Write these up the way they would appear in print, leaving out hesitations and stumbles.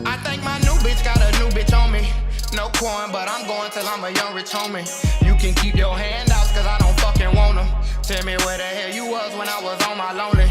I think my new bitch got a new bitch on me. No coin, but I'm going till I'm a young rich homie. You can keep your handouts, cause I don't fucking want them. Tell me where the hell you was when I was on my lonely.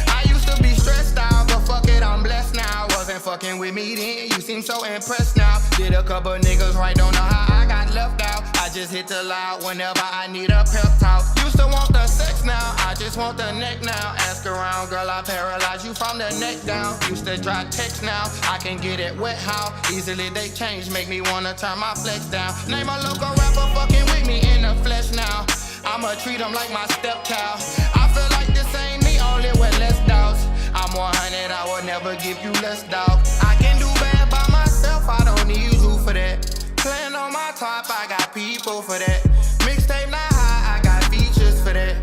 I used to be stressed out, but fuck it, I'm blessed now. Wasn't fucking with me then, you seem so impressed now. Did a couple niggas right, don't know how I got left out. I just hit the loud whenever I need a pep talk. Used to want the sex now, I just want the neck now. Ask around, girl, I paralyze you from the neck down. Used to drop text now, I can get it wet how easily they change, make me wanna turn my flex down. Name a local rapper fucking with me in the flesh now. I'ma treat them like my stepchild. I feel like this ain't me, only with less doubts. I'm 100, I will never give you less doubt. I can do bad by myself, I don't need you for that. Playing on my top, I got people for that. Mixtape not high, I got features for that.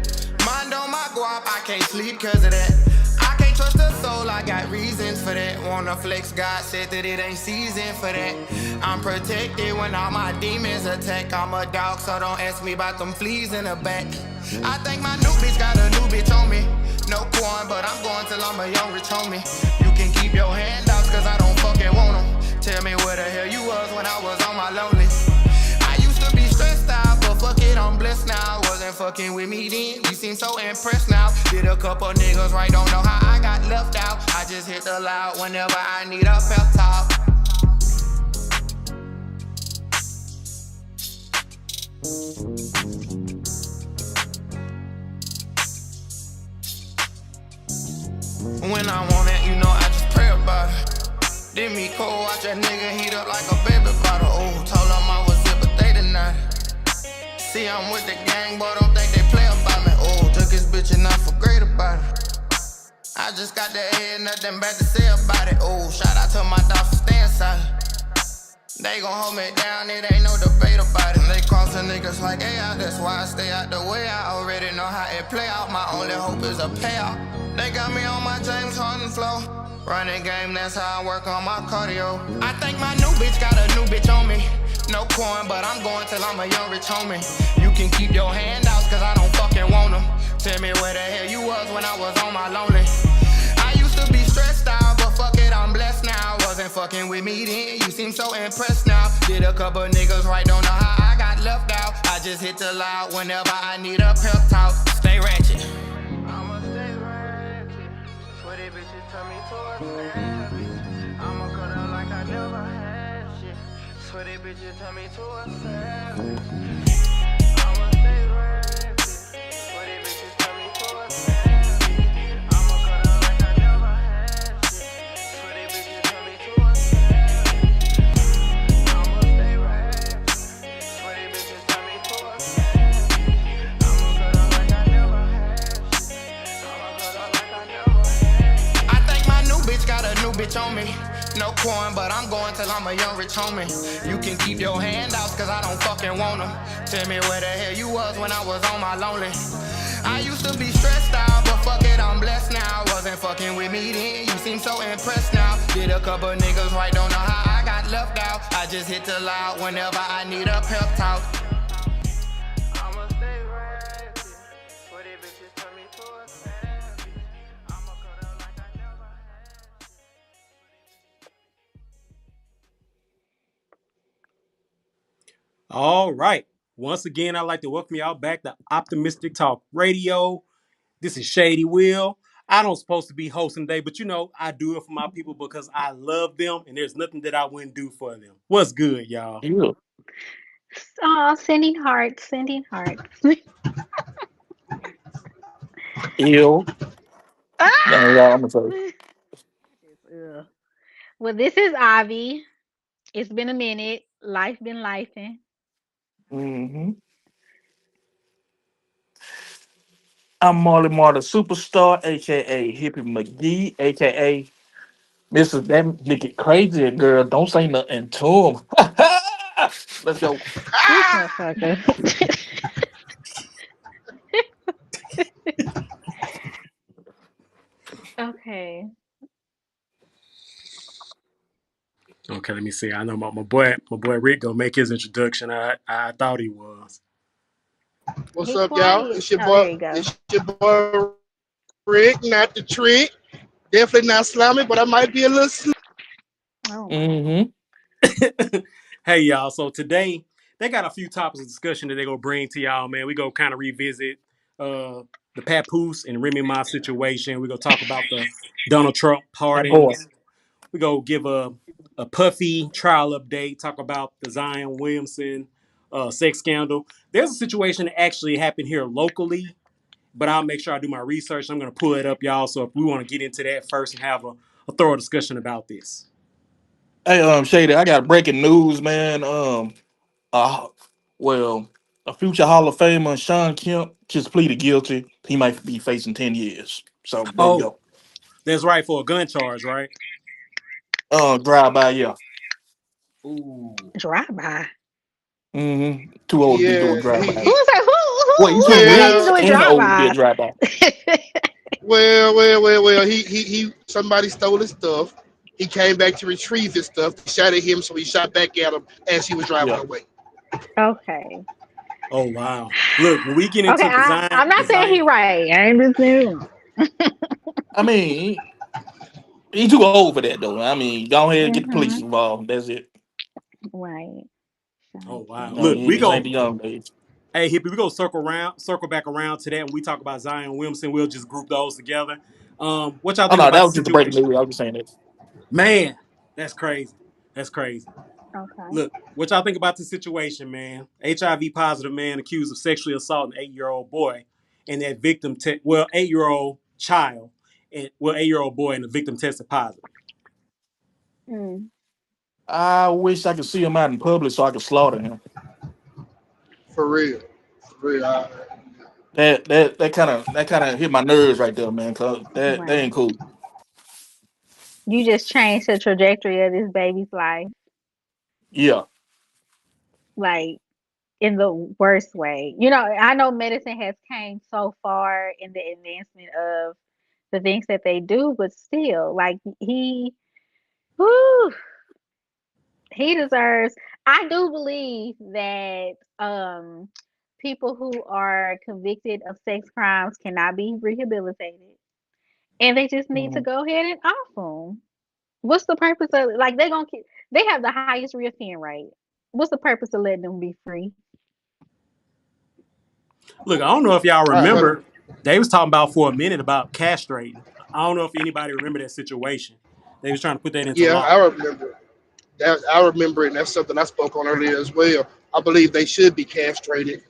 Mind on my guap, I can't sleep cause of that. I can't trust the soul, I got reasons for that. Wanna flex, God said that it ain't season for that. I'm protected when all my demons attack. I'm a dog, so don't ask me about them fleas in the back. I think my new bitch got a new bitch on me. No coin, but I'm going till I'm a young rich homie. You can keep your handouts, cause I don't fucking want them. Tell me where the hell you was when I was on my lonely. I used to be stressed out, but fuck it, I'm blessed now. Wasn't fucking with me then, you seem so impressed now. Did a couple niggas right, don't know how I got left out. I just hit the loud whenever I need a pep talk. When I want it, you know I just pray about it. Did me cold, watch that nigga heat up like a baby bottle. Oh, told them I was it, but they denied it. See, I'm with the gang, boy, don't think they play about me. Oh, took his bitch and I feel great about it. I just got the head, nothing bad to say about it. Oh, shout out to my dog for staying silent. They gon' hold me down, it ain't no debate about it. They crossing niggas like AI, that's why I stay out the way. I already know how it play out, my only hope is a payout. They got me on my James Harden flow. Running game, that's how I work on my cardio. I think my new bitch got a new bitch on me. No coin, but I'm going till I'm a young rich homie. You can keep your handouts, cause I don't fucking want them. Tell me where the hell you was when I was on my lonely. I used to be stressed out, but fuck it, I'm blessed now. Wasn't fucking with me then, you seem so impressed now. Did a couple niggas right, don't know how I got left out. I just hit the loud whenever I need a pep talk. Stay ratchet. I'ma stay ratchet. Sweaty bitches turn me to a savage. I'ma cut out like I never had shit. Sweaty bitches turn me to a savage. I'ma stay ratchet. Sweaty bitches turn me to a savage. I'ma cut out like I never had shit. Sweaty bitches turn me to a savage. I'ma stay ratchet. Sweaty bitches turn me to a savage. I'ma cut out like I never had shit. I'ma cut out like I never had shit. I think my new bitch got a new bitch on me. No coin, but I'm going till I'm a young rich homie. You can keep your handouts, cause I don't fucking want them. Tell me where the hell you was when I was on my lonely. I used to be stressed out, but fuck it, I'm blessed now. Wasn't fucking with me then, you seem so impressed now. Did a couple niggas right, don't know how I got left out. I just hit the loud whenever I need a pep talk. I'ma stay ratchet. Sweaty bitches turn me to a savage. I'ma cut out like I never had shit. All right. Once again, I'd like to welcome y'all back to Optimistic Talk Radio. This is Shady Will. I don't supposed to be hosting today, but you know, I do it for my people because I love them and there's nothing that I wouldn't do for them. What's good, y'all? Ew. Oh, sending hearts, sending hearts. Ew. No, y'all, I'm gonna say. Ugh. Well, this is Avi. It's been a minute. Life been lifing. Mm-hmm. I'm Marley Marley Superstar, aka Hippy McGee, aka Mrs. That Get Crazy Girl. Don't say nothing to him. Let's go. This motherfucker. Okay. Okay, let me see. I know my boy Rick gonna make his introduction. I thought he was. What's He up, y'all? quiet. Oh, there you go. It's your boy Rick, not the trick. Definitely not slimy, but I might be a little Oh my. Mm-hmm. Hey y'all, so today they got a few topics of discussion that they gonna bring to y'all, man. We go kind of revisit the Papoose and Remy Ma situation. We gonna talk about the Donald Trump That boy. pardons. We go give a Puffy trial update, talk about the Zion Williamson sex scandal. There's a situation that actually happened here locally, but I'll make sure I do my research. I'm gonna pull it up, y'all. So if we want to get into that first and have a thorough discussion about this. Hey, Shady, I got breaking news, man. Uh, well, a future Hall of Famer, Sean Kemp, just pleaded guilty. He might be facing 10 years. So there you Oh, go. that's right, for a gun charge, right? Drive by, yeah. Ooh. Drive by. Mm-hmm. Too old to be yeah. doing drive Who by. was that? Well, he's Who too is saying Well, you rich doing and drive old to be a by? drive by. well. He somebody stole his stuff. He came back to retrieve his stuff. They shot at him, so he shot back at him as he was driving Yeah. away. Okay. Oh wow. Look, when we get Okay, into I'm not the saying he Zion, right. I ain't just saying. I mean, he too old for that, though. I mean, go ahead and get the police Mm-hmm. involved. That's it. Right. oh Sean wow. No, Look, Kemp. we this ain't go. the young age. Hey Hippie, we go circle back around to that when we talk about Zion Williamson. We'll just group those together. What y'all Oh, think no, that about the was just the breaking situation? news. I was just saying that. Man, that's crazy. That's crazy. Okay. Look, what y'all think about the situation, man? HIV positive man accused of sexually assaulting an 8-year-old boy, and that victim, 8-year-old child, and 8-year-old boy, and the victim tested positive. Mm. I wish I could see him out in public so I could slaughter him. For real. For real. That kind of hit my nerves right there, man. Cause that Right. ain't cool. You just changed the trajectory of this baby's life, Yeah, like in the worst way. You know, I know medicine has came so far in the advancement of the things that they do, but still, like whew, he deserves. I do believe that people who are convicted of sex crimes cannot be rehabilitated, and they just need to Mhm. go ahead and off them. What's the purpose of like they gonna keep? They have the highest reoffend rate. What's the purpose of letting them be free? Look, I don't know if y'all I heard. remember, they was talking about for a minute about castrating. I don't know if anybody remember that situation. They was trying to put that into Yeah, law. I remember. I remember it, and that's something I spoke on earlier as well. I believe they should be castrated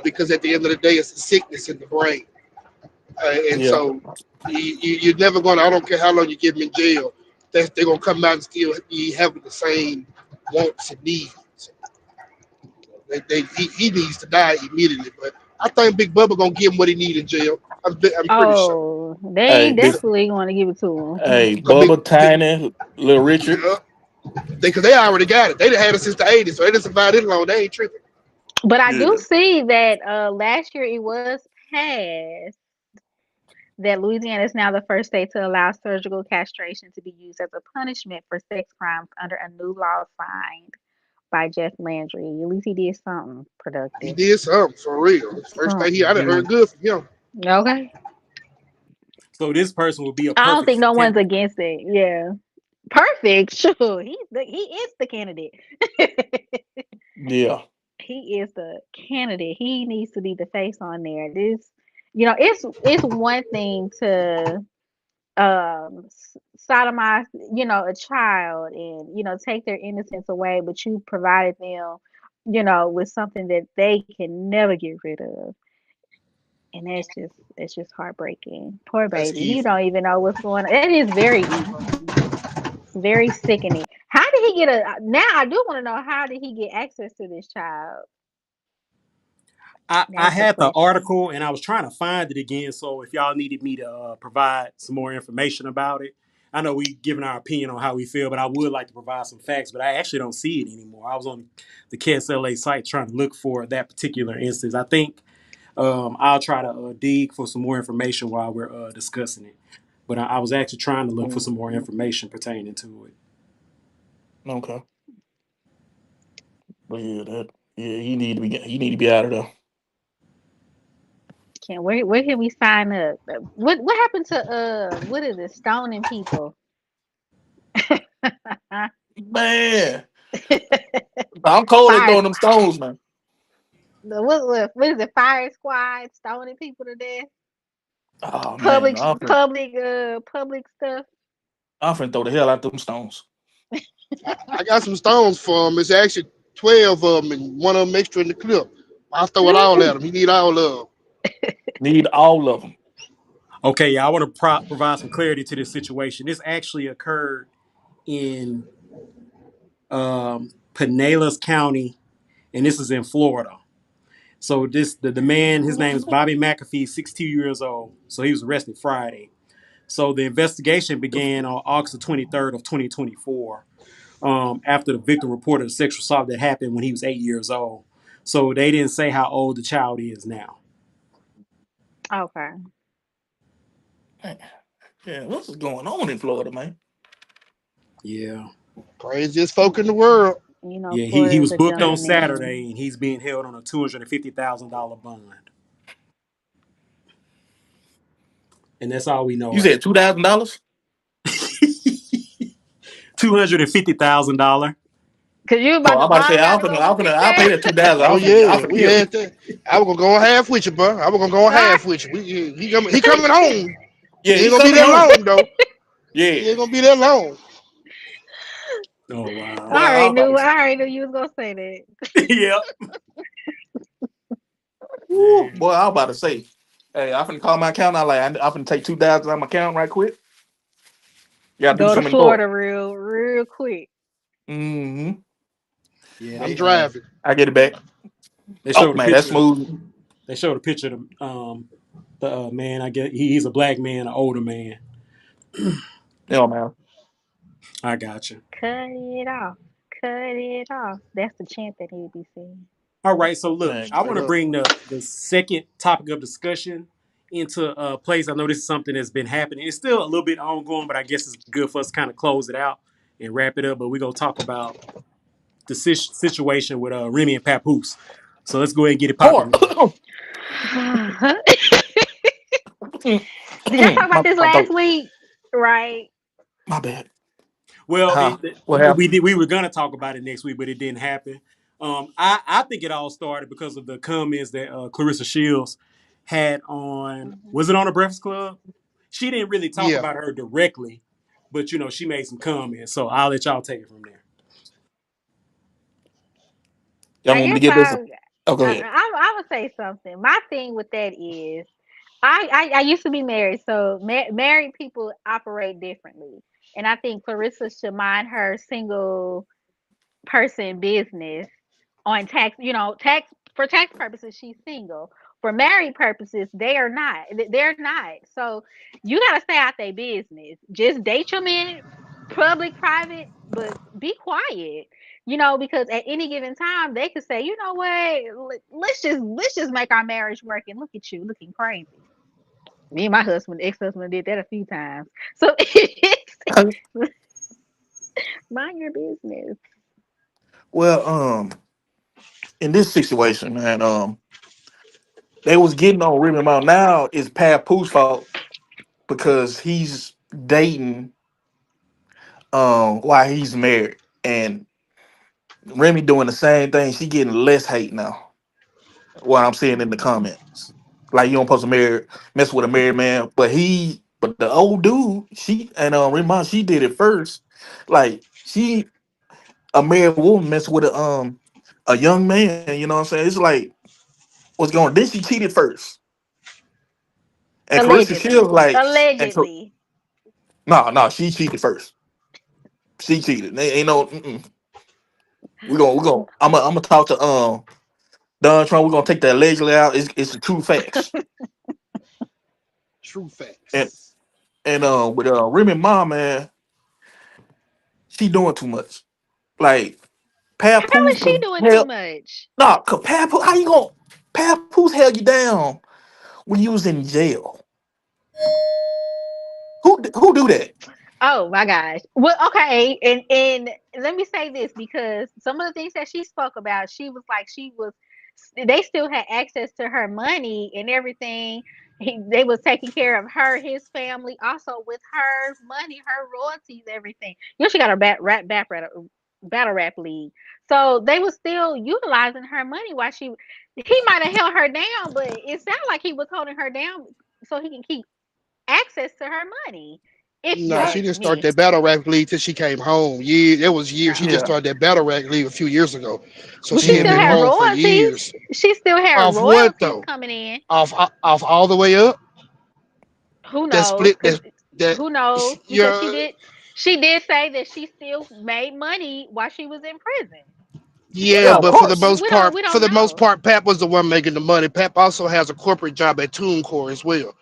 because at the end of the day, it's a sickness in the brain, and Yeah, so you're never going. to I don't care how long you give them in jail, they're gonna come out and still be having the same wants and needs. He needs to die immediately, but I think Big Bubba gonna give him what he need in jail. I'm pretty sure. Oh, they hey, ain't big, definitely going to give it to him. hey, Cause Bubba, Tiny, Little Richard. yeah, cause they already got it. They done had it since the '80s, so they done survived it long. They ain't tripping. But I do Yeah, see that last year it was passed that Louisiana is now the first state to allow surgical castration to be used as a punishment for sex crimes under a new law signed by Jeff Landry. At least he did something He productive. did something for real. First thing I done heard Something. good from him. Okay. So this person would be a I don't think perfect no one's candidate. against it. Yeah. Perfect. Sure. He is the candidate. yeah. He is the candidate. He needs to be the face on there. This, you know, it's one thing to sodomize, you know, a child and take their innocence away, but you provided them, with something that they can never get rid of. And it's just heartbreaking. Poor That's baby. He evil. don't even know what's going on. It is very evil. It's very sickening. How did he get a now I do want to know how did he get access to this child? I That's the had the question. article and I was trying to find it again. So if y'all needed me to provide some more information about it, I know we giving our opinion on how we feel, but I would like to provide some facts. But I actually don't see it anymore. I was on the KSLA site trying to look for that particular instance. I think I'll try to dig for some more information while we're discussing it. But I was actually trying to look for some more information pertaining to it. Okay, but yeah, that yeah, he need to be out of there. Can where can we sign up? What happened to what is it? Stoning people. Man, I'm cold at Fire throwing them squad. stones, man. What is it? Fire squad stoning people to death. Oh man, Public public stuff. I'm finna throw the hell out them stones. I got some stones for him. It's actually 12 of them and one of them extra in the clip. I'll throw it all at him. He need all of them. Need all of them. Okay, yeah, I want to provide some clarity to this situation. This actually occurred in Pinellas County, and this is in Florida. So the man, his name is Bobby McAfee, 62 years old. So he was arrested Friday. So the investigation began on August 23rd of 2024, after the victim reported a sexual assault that happened when he was 8 years old. So they didn't say how old the child is now. Okay. Man, yeah, what's going on in Florida, man? Yeah. Craziest folk in the world. Yeah, he Florida is was a booked on jumping in. Saturday and he's being held on a $250,000 bond. And that's all we know You right said $2,000? now. $250,000. Cause you Oh, about I'm to about to say bond out to go I'll pay get that 2,000. Oh I'm yeah, finna we kill had it. that. I was gonna go on half with you, bro. I was gonna go on that. half with you. He coming home. Yeah, He ain't he gonna be coming that home. long though. He Yeah, ain't gonna be that long. Oh, boy, wow. I was about to say. I already knew you was gonna say that. Yep. Woo, Man. boy, I was about to say. Hey, I finna call my account. I finna take 2,000 out of my account right quick. You gotta do Go to something important. Florida real quick. Mm-hmm. Yeah, I'm driving. I get it back. they Oh showed a man, that's picture. smooth. They showed a picture of the man. I guess he's a black man, an older man. Yeah, man. I got you. Cut it off. Cut it off. That's the chant that he'd be saying. All right, so look, Man. I Straight want to up. bring the second topic of discussion into a place. I know this is something that's been happening. It's still a little bit ongoing, but I guess it's good for us to kind of close it out and wrap it up. But we're gonna talk about the situation with Remy and Papoose. So let's go ahead and get it Hard. popping. Then. Did y'all talk about my, this my last throat. week? Right. My bad. Well, Huh? What happened? we were gonna talk about it next week, but it didn't happen. I think it all started because of the comments that Clarissa Shields had on. Mhm. Was it on the Breakfast Club? She didn't really talk Yeah. about her directly, but she made some comments. So I'll let y'all take it from there. Y'all I want me to guess get this? Oh, go ahead. I would say something. My thing with that is I used to be married, so married people operate differently, and I think Clarissa should mind her single person business on tax. Tax for tax purposes, she's single. For married purposes, they are not. They're not. So you gotta stay out their business. Just date your men, public, private, but be quiet. Because at any given time they could say, you know what, let's just make our marriage work. And look at you looking crazy. Me and my husband, ex-husband, did that a few times. So mind your business. Well, in this situation, man, they was getting on Remy Ma. Now it's Pat Pooh's fault because he's dating while he's married, and Remy doing the same thing. She getting less hate now. What I'm seeing in the Mhm. comments, like you don't supposed to mess with a married man, but the old dude, she and Remy Ma, she did it first. Like she, a married woman mess with a young man. You know what I'm saying? It's like what's going. Then she cheated first, and Clarissa Shields Allegedly. like, Allegedly. no, she cheated first. She cheated. They ain't no. We gonna. I'm gonna talk to Donald Trump. We're gonna take the allegedly out. It's the true facts. True And facts. with Remy Ma, man, she doing too much. Like How Papoose is she was doing too held. much? Nah, cause Papoose, how you gonna Papoose held you down when you was in jail? Who do that? Oh my gosh. Well, okay, and let me say this because some of the things that she spoke about, she was like she was they still had access to her money and everything. They was taking care of her, his family, also with her money, her royalties, everything. You know, she got a battle rap league, so they was still utilizing her money while he might have held her down, but it sounded like he was holding her down so he can keep access to her money. If you No, Yeah, she ask didn't start me, that battle rap league till she came home. It was years. She no. just yeah. started that battle rap league a few years ago. So Well, she she had still been had Mm-hmm. home for royalties. years. She still had Off what royalties though? coming in. Off all the way up. Who That knows? split. Because That who knows? Because yeah. she did say that she still made money while she was in prison. Yeah, Yeah, of but course. We For don't the most know. part, Pap was the one making the money. Pap also has a corporate job at TuneCore as well,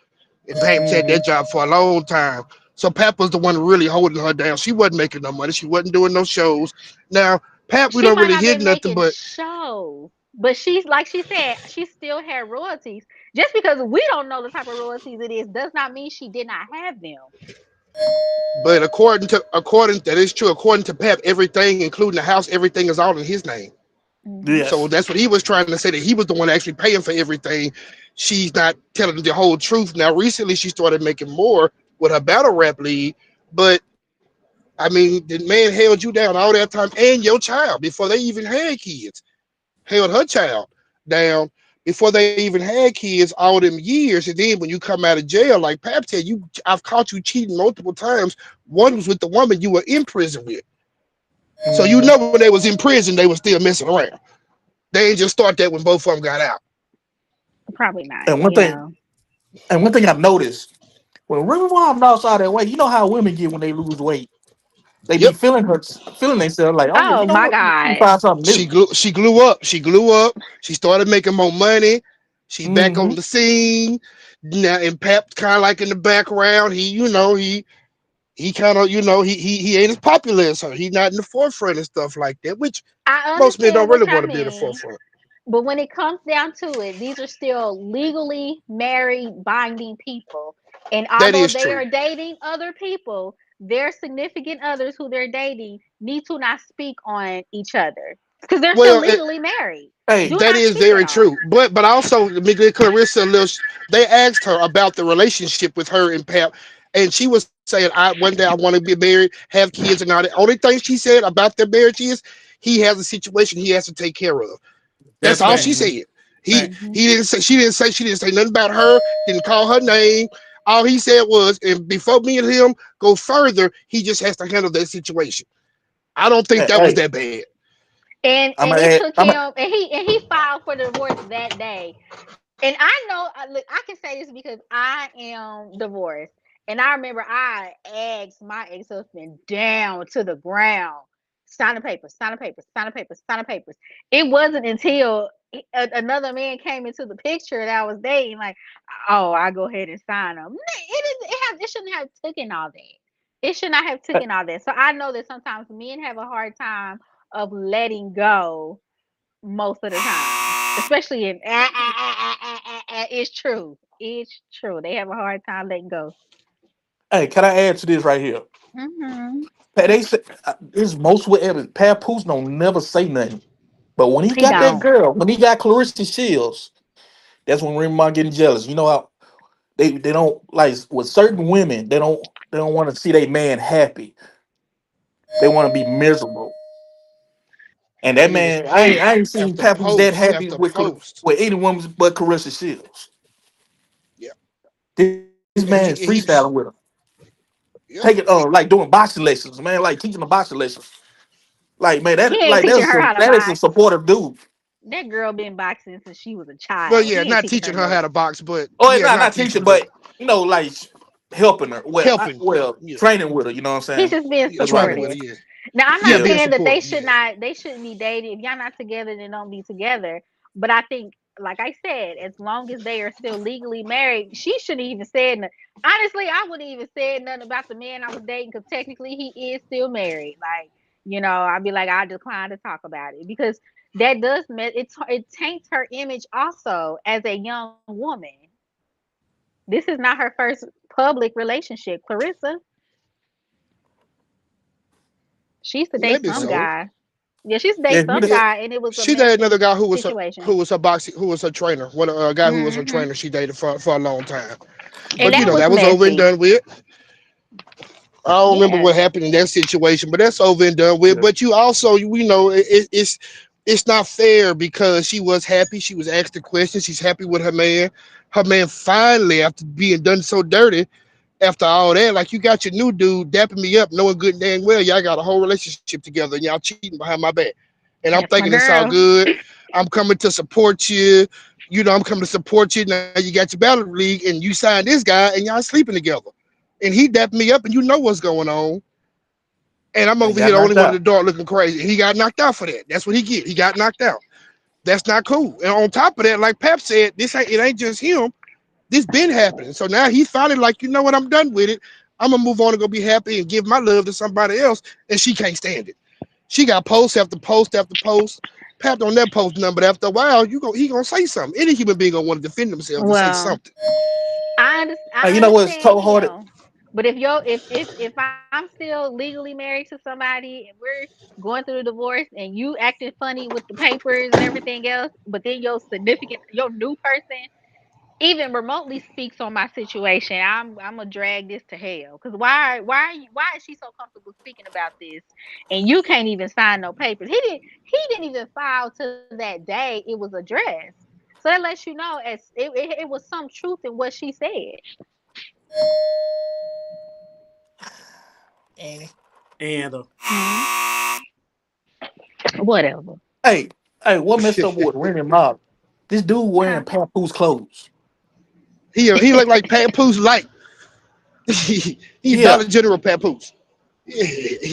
and Pap had Mm-hmm. that job for a long time. So Pap was the one really holding her down. She wasn't making no money. She wasn't doing no shows. Now Pap, we She don't might really not hit been nothing, making but shows, but she's like she said, she still had royalties. Just because we don't know the type of royalties it is, does not mean she did not have them. according that is true. According to Pap, everything, including the house, everything is all in his name. Hmm. So Yes. that's what he was trying to say, that he was the one actually paying for everything. She's not telling the whole truth. Now, recently she started making more with her battle rap league, but I mean, the man held you down all that time and your child before they even had kids. Held her child down before they even had kids all them years. And then when you come out of jail, like Pap said, I've caught you cheating multiple times. One was with the woman you were in prison with. So you Mm-hmm. know when they was in prison, they were still messing around. They ain't just start that when both of them got out. Probably not, And one thing, I've noticed when women mom lost all that weight, you know how women get when they lose weight. They be Yep. feeling themselves like, oh, Oh you know my what? Let me God. find something new. She grew up. She grew up. She started making more money. She's back Mm-hmm. on the scene. Now and Pep kind of like in the background. He kind of he ain't as popular as her. He's not in the forefront and stuff like that, which I most men don't understand really what want y'all to be in the mean. forefront. But when it comes down to it, these are still legally married, binding people. And That although is they true. are dating other people, their significant others who they're dating need to not speak on each other because they're still Well, legally married. Hey, Do that not is speak at very all. true. But also, let me get Clarissa a little. They asked her about the relationship with her and Pep, and she was saying, "I one day I want to be married, have kids, and all that." Only thing she said about their marriage is he has a situation he has to take care of. That's That's all she mm-hmm. facts. said. Hmm. He didn't say she didn't say nothing about her. Didn't call her name. All he said was, and before me and him go further, he just has to handle that situation. I don't think Hey, that was hey, that bad. I'm And gonna it add. took I'm gonna, him, and he filed for the divorce that day. And I know, look, I can say this because I am divorced, and I remember I asked my ex husband down to the ground, sign the papers, sign the papers, sign the papers, sign the papers. It wasn't until another man came into the picture that I was dating, like, oh, I go ahead and sign them. It shouldn't have taken all that. It should not have taken all that. So I know that sometimes men have a hard time of letting go most of the time, especially in it's true. It's true. They have a hard time letting go. hey, can I add to this right here? Hmm. They say this most with evidence. Papoose don't never say nothing. But when he He got that don't. girl, when he got Clarissa Shields, that's when Remy Ma getting jealous. You know how they don't like with certain women, they don't want to see their man happy. They want to be miserable. And that And it was man, I ain't post seen after Papoose that post happy after with post. any woman but Clarissa Shields. Yeah, This man is and freestyling with her. yeah. Taking like doing boxing lessons, man, like teaching the boxing lessons. Like, man, He ain't teaching her how to that is a box. supportive dude. That girl been boxing since she was a Well, child. yeah, He ain't not teaching teaching her her how nothing. to box, but Oh, yeah, not not teaching, teaching, but but like helping her. helping. Well, Yeah, training with her. You know what I'm He's saying? just being yeah, That's what I training mean. with her. supportive. Yeah, Now I'm yeah, not Yeah. being saying that supportive. Yeah, they shouldn't be dating. If y'all not together, then don't be together. But I think, like I said, as long as they are still legally married, she shouldn't even said. Honestly, I wouldn't even said nothing about the man I was dating because technically he is still married. Like, I'd be like, I decline to talk about it because that does it taints her image also as a young woman. This is not her first public relationship, Clarissa. She used to date Maybe some so. guy. Yeah, she used to Yeah, date some guy, and it was a She dated another mental guy situation. who was her boxing who was her trainer. One a guy who was her Hmm trainer. She dated for a long time. And But yeah. that was that was over and messy. done with. I don't remember Yeah. what happened in that situation, but that's over and done with. Yeah. But you also, we know it's not fair because she was happy. She was asked the question. She's happy with her man. Her man finally, after being done so dirty, after all that, like you got your new dude dapping me up, knowing good and dang well y'all got a whole relationship together and y'all cheating behind my back. And I'm That's my thinking it's all girl. good. I'm coming to support you. I'm coming to support you. Now you got your battle league and you signed this guy and y'all sleeping together. And he dapped me up and you know what's going on. And I'm And over here got the only knocked one in the out. dark looking crazy. And he got knocked out for that. That's what he get. He got knocked out. That's not cool. And on top of that, like Pep said, it ain't just him. This been happening. So now he's finally like, you know what, I'm done with it. I'm gonna move on and go be happy and give my love to somebody else. And she can't stand it. She got post after post after post. Pep on that post number. But after a while, he gonna say something. Any human being gonna want to defend themselves and say Well, something. Hey, I you know what's understand cold hearted? him, but if I'm still legally married to somebody and we're going through the divorce and you acting funny with the papers and everything else, but then your new person even remotely speaks on my situation, I'm gonna drag this to hell. Cause why is she so comfortable speaking about this, and you can't even sign no papers? He didn't even file to that day it was addressed. So that lets you know as it was some truth in what she said. Eh. And Hmm Whatever. Hey, hey, what messed up with Remy Ma? This dude Huh? wearing Papoose clothes. He looked like Papoose light. He Yeah, Dollar General Papoose.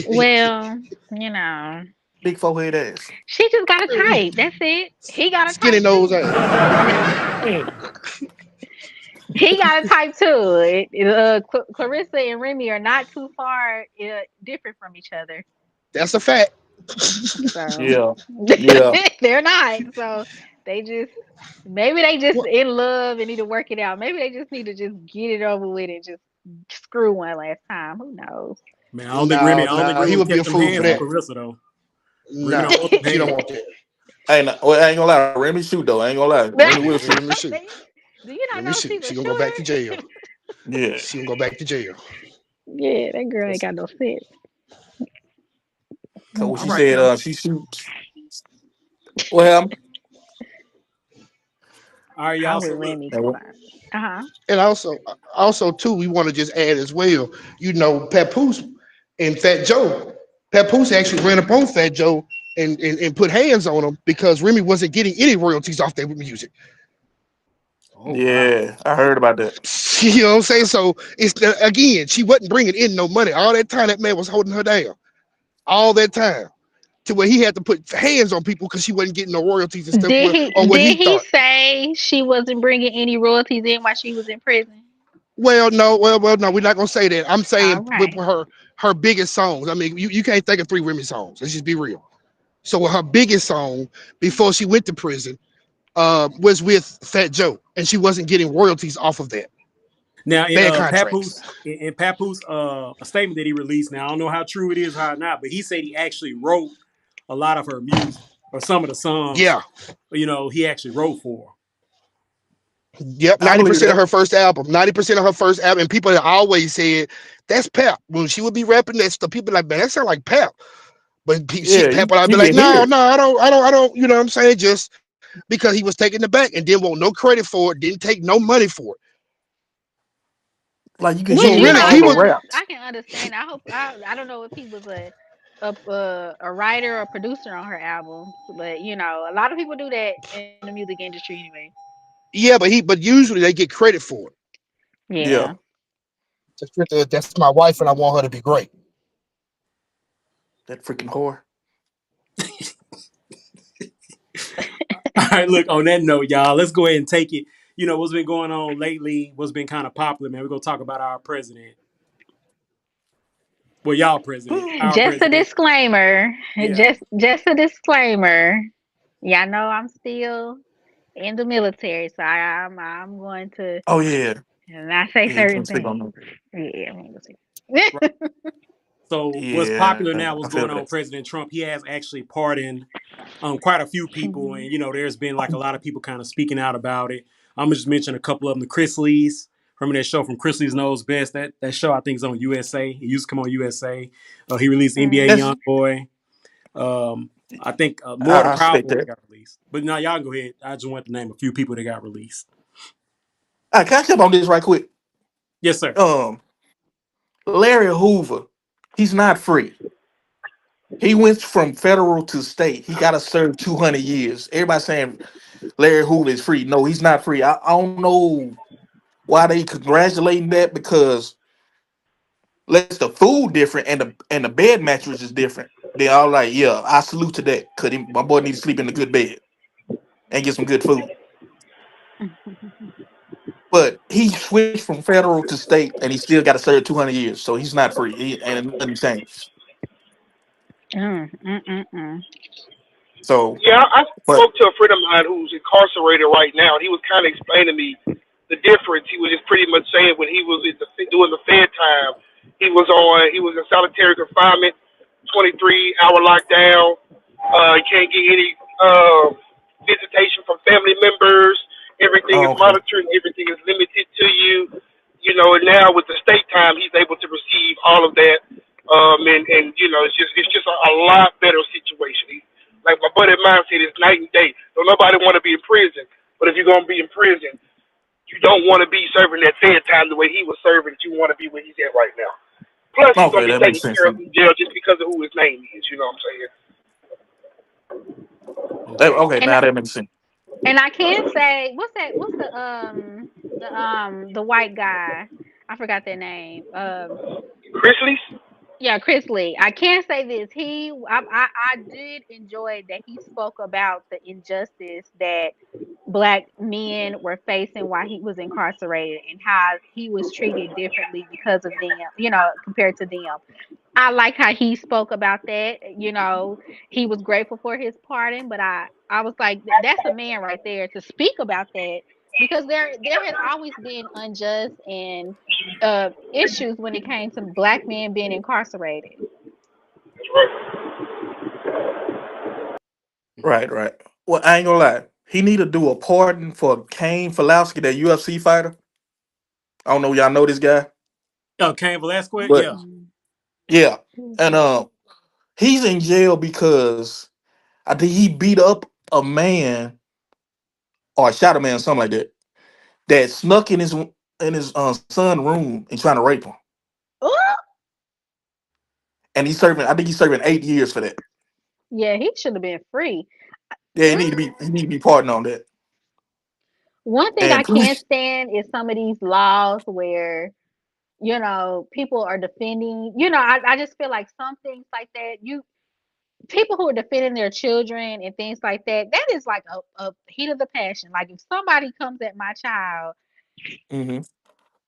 Well, you know, big forehead ass. she just got a type. That's it. He got a Skinny type nose too. ass. Yeah. He got a type too. Clarissa and Remy are not too far different from each other. That's a fact. So Yeah. Yeah. they're not. So they just maybe they just What? in love and need to work it out. Maybe they just need to just get it over with and just screw one last time. Who knows? man, No, I don't think no, he Remy would would be catch a them fool for hands from that. Clarissa though. Remy Nah, don't want them she don't hands. want that. Hey, nah, well, I ain't gonna lie. Remy shoot though. I ain't gonna lie. Remy will shoot. Let me see. Do you Let not me know see. she's a She gonna go back to jail. shooter? Yeah. She gonna go back to jail. Yeah, that girl ain't Cause got no sense. 'cause what All she right said, now. she shoots. Well, All right, y'all. I'm with So look. Remy and because what- uh-huh. And also too, we want to just add as well. Papoose and Fat Joe. Papoose actually ran up on Fat Joe and put hands on him because Remy wasn't getting any royalties off their music. Oh wow. yeah, I heard about that. You know what I'm saying? So again, she wasn't bringing in no money. All that time, that man was holding her down. All that time, to where he had to put hands on people because she wasn't getting no royalties and stuff. On what he Did he thought. say she wasn't bringing any royalties in while she was in prison? Well, no, no, we're not gonna say that. I'm All saying with right. her biggest songs. I mean, you can't think of three Remy songs. Let's just be real. So with her biggest song before she went to prison was with Fat Joe, and she wasn't getting royalties off of that. Now in Bad contracts. Papoose a statement that he released. Now I don't know how true it is or not, but he said he actually wrote a lot of her music or some of the songs. Yeah. He actually wrote for Yep, I ninety believe percent of that. her first album. 90% of her first album, and people have always said that's Pep. When she would be rapping that stuff, people like, man, that sound like Pep. But Yeah, Pep would I'd be you like, can hear no, it. no, I don't. You know what I'm saying? Just because he was taking the back and didn't want no credit for it, didn't take no money for it. Like you can Which So hear it really, in I he all the was. can raps. understand. I don't know if he was a writer or producer on her albums, but a lot of people do that in the music industry anyway. Yeah, but usually they get credit for it. Yeah, Yeah. That's my wife, and I want her to be great. that freaking whore. All right, look, on that note, y'all, let's go ahead and take it. What's been going on lately, what's been kind of popular, man. We're going to talk about our president. Well, y'all president, our Just a president. disclaimer. Yeah. Just a disclaimer. Y'all know I'm still in the military, so I'm going to Oh yeah, not say yeah. You certain can't speak on things. them. Yeah, I'm gonna Right. say. So what's Yeah, popular now, I what's feel going on that. with President Trump, he has actually pardoned quite a few people. And, Mhm. there's been like a lot of people kind of speaking out about it. I'm going to just mention a couple of them. The Chrisleys. Remember that show From Chrisley's Knows Best? That show, I think, is on USA. It used to come on USA. He released NBA That's Youngboy. I think more of the I Proud expect Boys that. got released. But now y'all go ahead. I just want to name a few people that got released. Can I jump on this right quick? Yes, sir. Um, Larry Hoover, he's not free. He went from federal to state. He got to serve 200 years. Everybody saying Larry Hoover is free. No, he's not free. I don't know why they congratulating that because unless the food different and the bed mattress is different, they all like, yeah, I salute to that because my boy needs to sleep in a good bed and get some good food. But he switched from federal to state and he still got to serve 200 years, so he's not free. And nothing changed. Mm. So, Yeah, I but spoke to a friend of mine who's incarcerated right now, and he was kind of explaining to me the difference. He was just pretty much saying when he was doing the Fed time, he was in solitary confinement, 23-hour lockdown. He can't get any visitation from family members. Everything is okay, monitored. Everything is limited to you. You know, and now with the state time, he's able to receive all of that. And you know, it's just a lot better situation. Like my buddy of mine said, it's night and day. So nobody want to be in prison, but if you're gonna be in prison, you don't want to be serving that Fed time the way he was serving. You want to be where he's at right now. Plus, he's gonna okay, be that makes taken sense. care of in jail just because of who his name is. You know what I'm saying? Okay. Okay, And now that makes sense. I can say, what's the white guy? I forgot their name. Grizzlies. Yeah, Chris Lee. I can say this. I did enjoy that he spoke about the injustice that black men were facing while he was incarcerated and how he was treated differently because of them, compared to them. I like how he spoke about that. He was grateful for his pardon, but I was like, that's a man right there to speak about that because there has always been unjust and issues when it came to black men being incarcerated. That's right. Right, right. Well, I ain't gonna lie. He need to do a pardon for Kane Falowski, that UFC fighter. I don't know, y'all know this guy, Cain Velasquez? but Yeah. Mm. yeah, Who is and that? he's in jail because I think he beat up a man or shot a man, something like that, that snuck in his son room and trying to rape him. Oh, And he's serving. I think he's serving 8 years for that. yeah, he should have been free. Yeah, he Mm. need to be. He need to be pardoned on that. One thing I And can't police. stand is some of these laws where people are defending. I just feel like some things like that. People who are defending their children and things like that. That is like a heat of the passion. Like if somebody comes at my child, Hmm.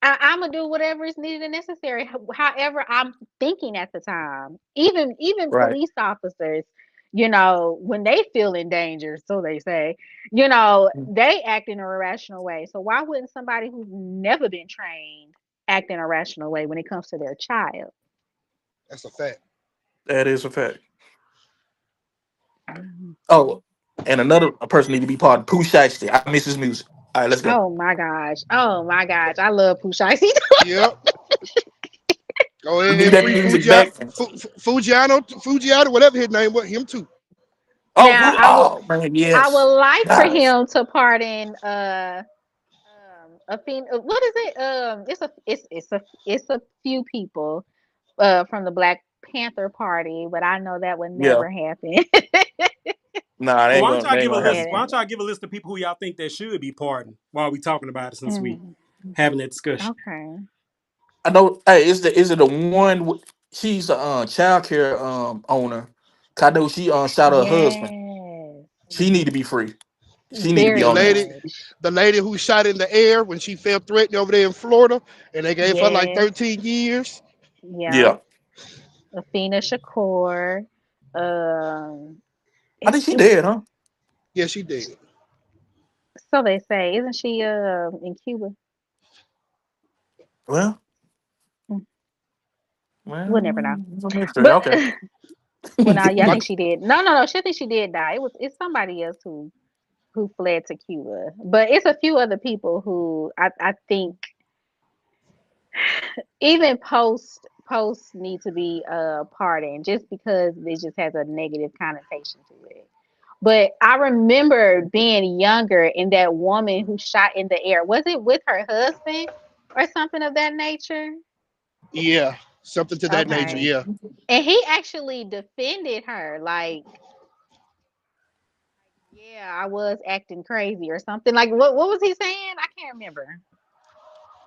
I'm gonna do whatever is needed and necessary. However, I'm thinking at the time. Even Right. police officers, when they feel in danger, so they say, they act in a irrational way. So why wouldn't somebody who's never been trained act in a rational way when it comes to their child? That's a fact. That is a fact. Mhm. Oh, and another a person need to be pardoned. Pooh Shiesty. I miss his music. All right, let's go. Oh my gosh! Oh my gosh! I love Pusha. Yep. Go We ahead need and that free music Fujiano, back. Fujiano, whatever his name was, him too. Oh, Now oh man, I yes. would like for Nice. him to pardon a thing. What is it? It's a few people from the Black Panther Party, but I know that would Yeah. never happen. Nah, Well, why don't y'all they ain't give a gonna list? happen. Why Yeah. don't y'all give a list of people who y'all think that should be pardoned while we talking about it since we Mm, having that discussion? okay. I know. Hey, is it the one? She's a child care owner. 'Cause I know she shot her husband. Yes. She need to be free. She need to be Very The on that. lady, much. the lady who shot in the air when she felt threatened over there in Florida, and they gave her like Yes. 13 years. Yep. Yeah. Athena Shakur. Um, I think she it's dead, huh? Yeah, she did. so they say. Isn't she in Cuba? Well, Mm. We'll never know. Well, it's a mystery. But Okay. well, no, yeah, I My, think she did. No. She I think she did die. It's somebody else who fled to Cuba. But it's a few other people who I think even posts need to be pardoned just because it just has a negative connotation to it. But I remember being younger and that woman who shot in the air, was it with her husband or something of that nature? yeah, something to that nature. Okay. Yeah, And he actually defended her like, yeah, I was acting crazy or something. Like what was he saying? I can't remember.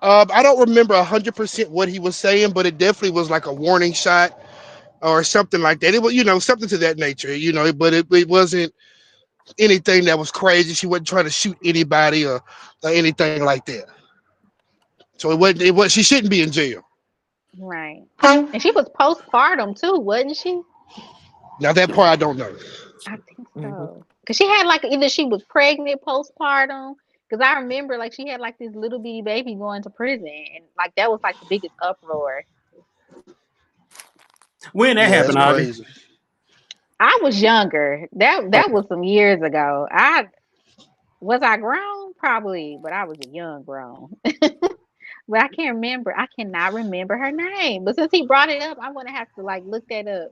I don't remember 100% what he was saying, but it definitely was like a warning shot or something like that. It was, something to that nature, but it wasn't anything that was crazy. She wasn't trying to shoot anybody or anything like that. So it wasn't. It was. She shouldn't be in jail. Right. And she was postpartum too, wasn't she? Now that part I don't know. I think Mhm. so. Cause she had like either she was pregnant postpartum. Cause I remember like she had like this little bitty baby going to prison, and like that was like the biggest uproar. When that Yeah, that's happened, Ivy? crazy. I was younger. That Okay. was some years ago. I grown probably, but I was a young grown. But I can't remember. I cannot remember her name. But since he brought it up, I'm gonna have to like look that up.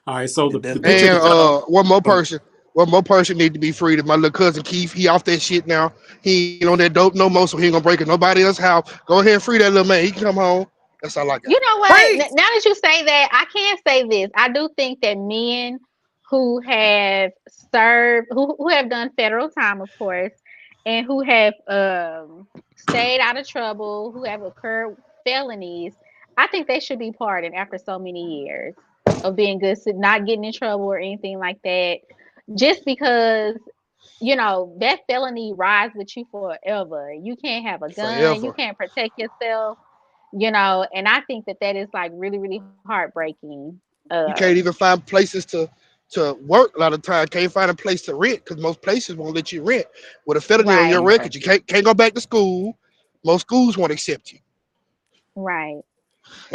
All right. So It the definitely picture was And that y'all. one more person need to be freed. My little cousin Keith, he off that shit now. He ain't on that dope no more, so he ain't gonna break it nobody else's house. Go ahead and free that little man. He can come home. That's all I got. You know what? Free. Now that you say that, I can say this. I do think that men who have served, who have done federal time, of course, and who have stayed out of trouble, who have occurred felonies, I think they should be pardoned after so many years of being good, not getting in trouble or anything like that. Just because that felony rides with you forever. You can't have a gun. You Forever. can't protect yourself. And I think that that is like really, really heartbreaking. You can't Um, even find places to work a lot of times. Can't find a place to rent because most places won't let you rent. With a felony on your right, record, you can't go back to school. Most schools won't accept you. right.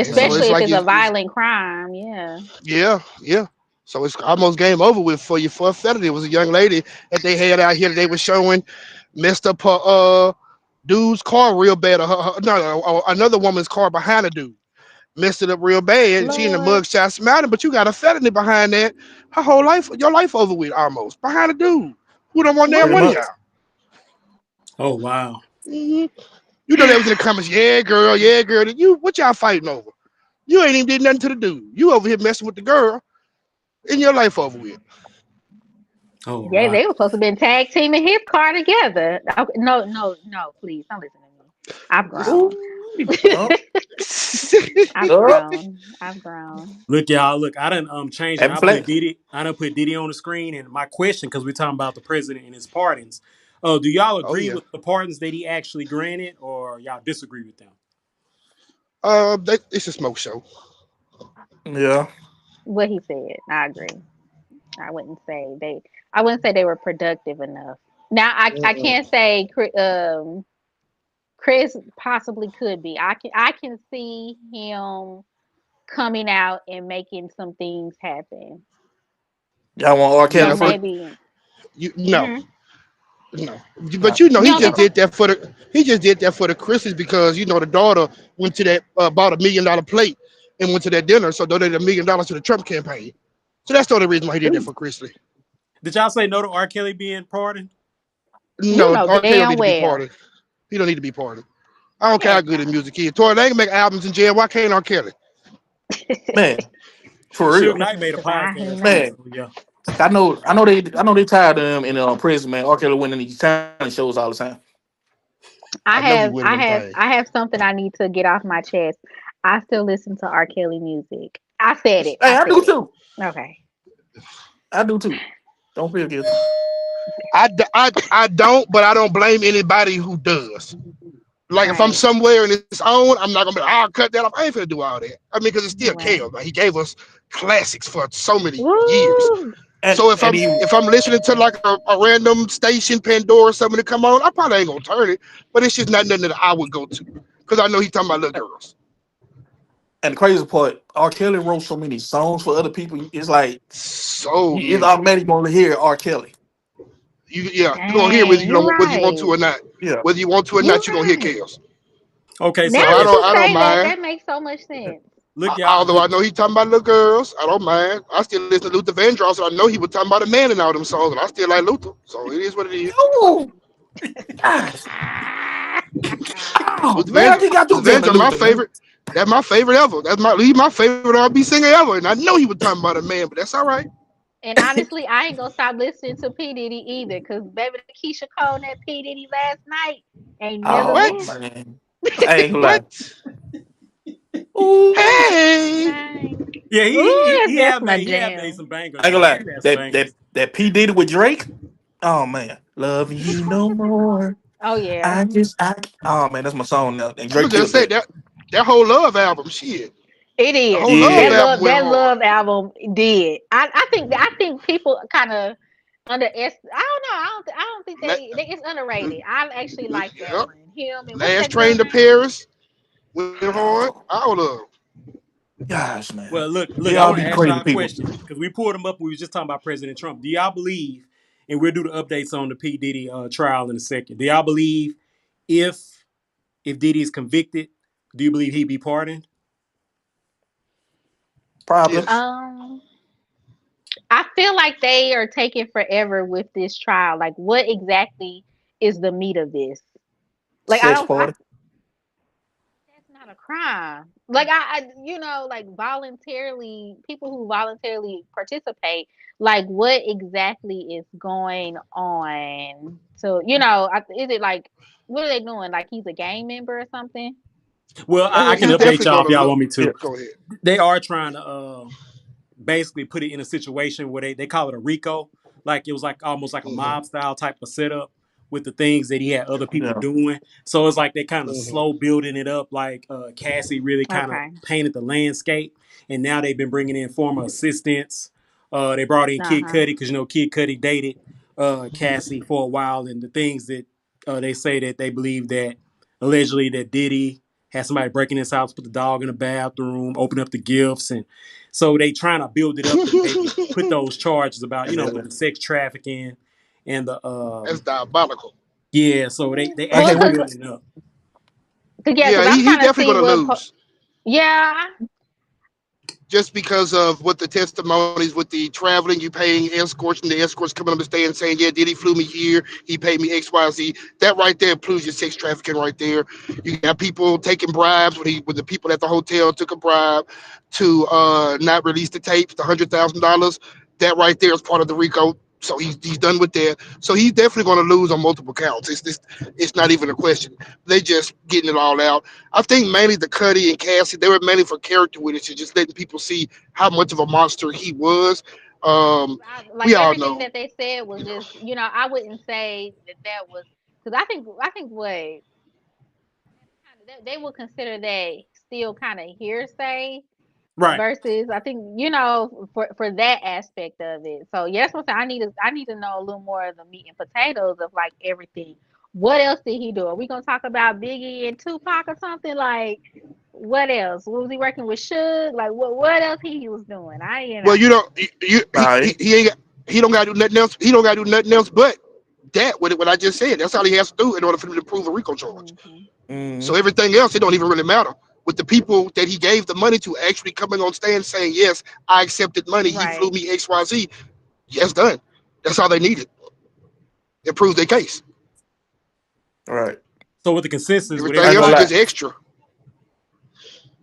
And so man. Especially it's if like it's a violent crime. Yeah. yeah, yeah. So it's almost game over with for you for a felony. It was a young lady that they had out here that they were showing messed up her dude's car real bad. Or no, another woman's car behind a dude. Messed it up real bad. She in the Lord. mug shot smiling, but you got a felony behind that. Her whole life, your life over with almost behind a dude who don't want damn Pretty one of What? much. y'all. Oh wow. hmm You know that was in the comments. Yeah, girl. Yeah, girl. You what y'all fighting over? You ain't even did nothing to the dude. You over here messing with the girl, and your life over with. Oh Yeah, wow. they were supposed to been tag teaming his car together. Okay, no, no, no, please don't listen to me. I've grown. Ooh. Up. I've Up. grown. I've grown. Look, y'all. Look, I done changed it. Happy I put flag. Diddy. I done put Diddy on the screen, and my question, because we're talking about the president and his pardons. Do y'all Oh agree yeah. with the pardons that he actually granted, or y'all disagree with them? It's a smoke show. Yeah. What he said, I agree. I wouldn't say they. I wouldn't say they were productive enough. Now, I Mm-mm. can't say Chris possibly could be. I can see him coming out and making some things happen. Y'all want R. Yeah, Kelly So I free? think. maybe. No, Hmm. no. Nah. But you know You he don't just think so? did that for the Christmas because the daughter went to that bought $1 million plate and went to that dinner, so donated $1 million to the Trump campaign. So that's the only reason why he did that Ooh. for Christmas. Did y'all say no to R. Kelly being pardoned? You No, know R. Kelly don't damn need to be well. pardoned. He don't need to be pardoned. I don't care how Heck good his music is. Tory Lanez make albums in jail. Why can't R. Kelly? no. Man, for Suge real. Knight made a Cause I podcast, ain't too. know. Man. So yeah. I know they tired of him in prison, man. R. Kelly winning these talent shows all the time. I I know he have winning I them have things. I have something I need to get off my chest. I still listen to R. Kelly music. I said it. Hey, I I said do it. too. Okay. I do too. Don't feel guilty. I don't, but I don't blame anybody who does. Like if I'm Right. somewhere and it's on, I'm not gonna be. I'll cut that off. I ain't gonna do all that. I mean, because it's still Right. Kale. Like, he gave us classics for so many years. Woo! And So if and I'm he if I'm listening to like a random station, Pandora, or something to come on, I probably ain't gonna turn it. But it's just not nothing that I would go to because I know he's talking about little girls. And the crazy part, R. Kelly wrote so many songs for other people. It's like So it's many. automatic going to hear R. Kelly. You're gonna hear Dang, you whether you want to right. or not. Yeah. Whether you want to or You not, you're gonna hear right. chaos. Okay, Now so So I that listen. don't you I don't say that, mind. that makes so much sense. Look, y'all. Although Look. I know he talking about little girls, I don't mind. I still listen to Luther Vandross, and I know he was talking about a man in all them songs, and I still like Luther. So it is what it is. Oh, gosh. Oh, Luther man, I Vandross, just got through Luther telling Vandross, my Luther, man. favorite. That's my favorite ever. He's my favorite R&B singer ever, and I know he was talking about a man, but that's all right. And honestly, I ain't gonna stop listening to P Diddy either, cause baby, the Keisha Cole and that P Diddy last night ain't never Oh, been. What? man. I ain't gonna lie. What? Ooh. Hey, Dang. Yeah, Ooh, he that's have my made jam. some bangers I ain't gonna though. lie. He had some That bangers. that P Diddy with Drake. Oh man, loving you no more. Oh yeah, I. Oh man, that's my song now. And I'm Drake gonna just killed say that. that whole Love album, shit. it The is. whole Love That Yeah, album love, went that hard. love album did. I think people kind of underestimate. I don't know. I don't think they it's underrated. I actually like that Yep. one. Him and what's Last that girl Train to name? Paris went hard. oh All of them. gosh, man, Well, look. they I all want be to ask crazy y'all a people. question because we pulled him up. We was just talking about President Trump. Do y'all believe? And we'll do the updates on the P Diddy trial in a second. Do y'all believe if Diddy is convicted, do you believe he'd be pardoned? Probably. Yes. Um, I feel like they are taking forever with this trial. Like, what exactly is the meat of this? Like, I Sex don't. party. That's not a crime. Like like voluntarily, people who voluntarily participate, like what exactly is going on? So, is it like, what are they doing? Like he's a gang member or something? Well, I can He's update definitely y'all going if to y'all look. want me Yeah. to. Go ahead. They are trying to basically put it in a situation where they call it a RICO. Like it was like almost like a Hmm. mob style type of setup with the things that he had other people Yeah. doing. So it's like they kind of Hmm. slow building it up. Like Cassie really kind of Okay. painted the landscape, and now they've been bringing in former assistants. They brought in Kid Uh-huh. Cudi because Kid Cudi dated Cassie for a while, and the things that they say that they believe that allegedly that Diddy had somebody breaking his house, put the dog in the bathroom, open up the gifts, and so they trying to build it up to maybe put those charges about, Yeah. with the sex trafficking and the That's diabolical. yeah. So they I Well, can't actually wait. building it up. Yeah, I'm he trying to definitely see going to what. lose. Yeah. Just because of what the testimonies with the traveling, you paying escorts, and the escorts coming on the stand and saying, "Yeah, did he flew me here? He paid me X, Y, Z." That right there proves your sex trafficking right there. You got people taking bribes when the people at the hotel took a bribe to not release the tapes, the $100,000. That right there is part of the RICO. So he's done with that. So he's definitely going to lose on multiple counts. It's not even a question. They just getting it all out. I think mainly the Cuddy and Cassie, they were mainly for character witnesses, just letting people see how much of a monster he was. Like We all everything know that they said was just, I wouldn't say that was, because I think what they would consider that still kind of hearsay Right. versus I think for that aspect of it. So yes, I'm saying I need to know a little more of the meat and potatoes of like everything. What else did he do? Are we gonna talk about Biggie and Tupac or something like? What else? Was he working with Suge? Like what else he was doing? well, All right. he ain't he don't gotta do nothing else. He don't gotta do nothing else but that what I just said. That's all he has to do in order for him to prove a RICO charge. Hmm. So Mm, everything else, it don't even really matter. With the people that he gave the money to actually coming on stand saying, "Yes, I accepted money. He flew Right. me XYZ." Yes, done. That's all they needed. It proves their case. all right. So with the consensus, with I Everything ain't else gonna is everybody, lie. just extra.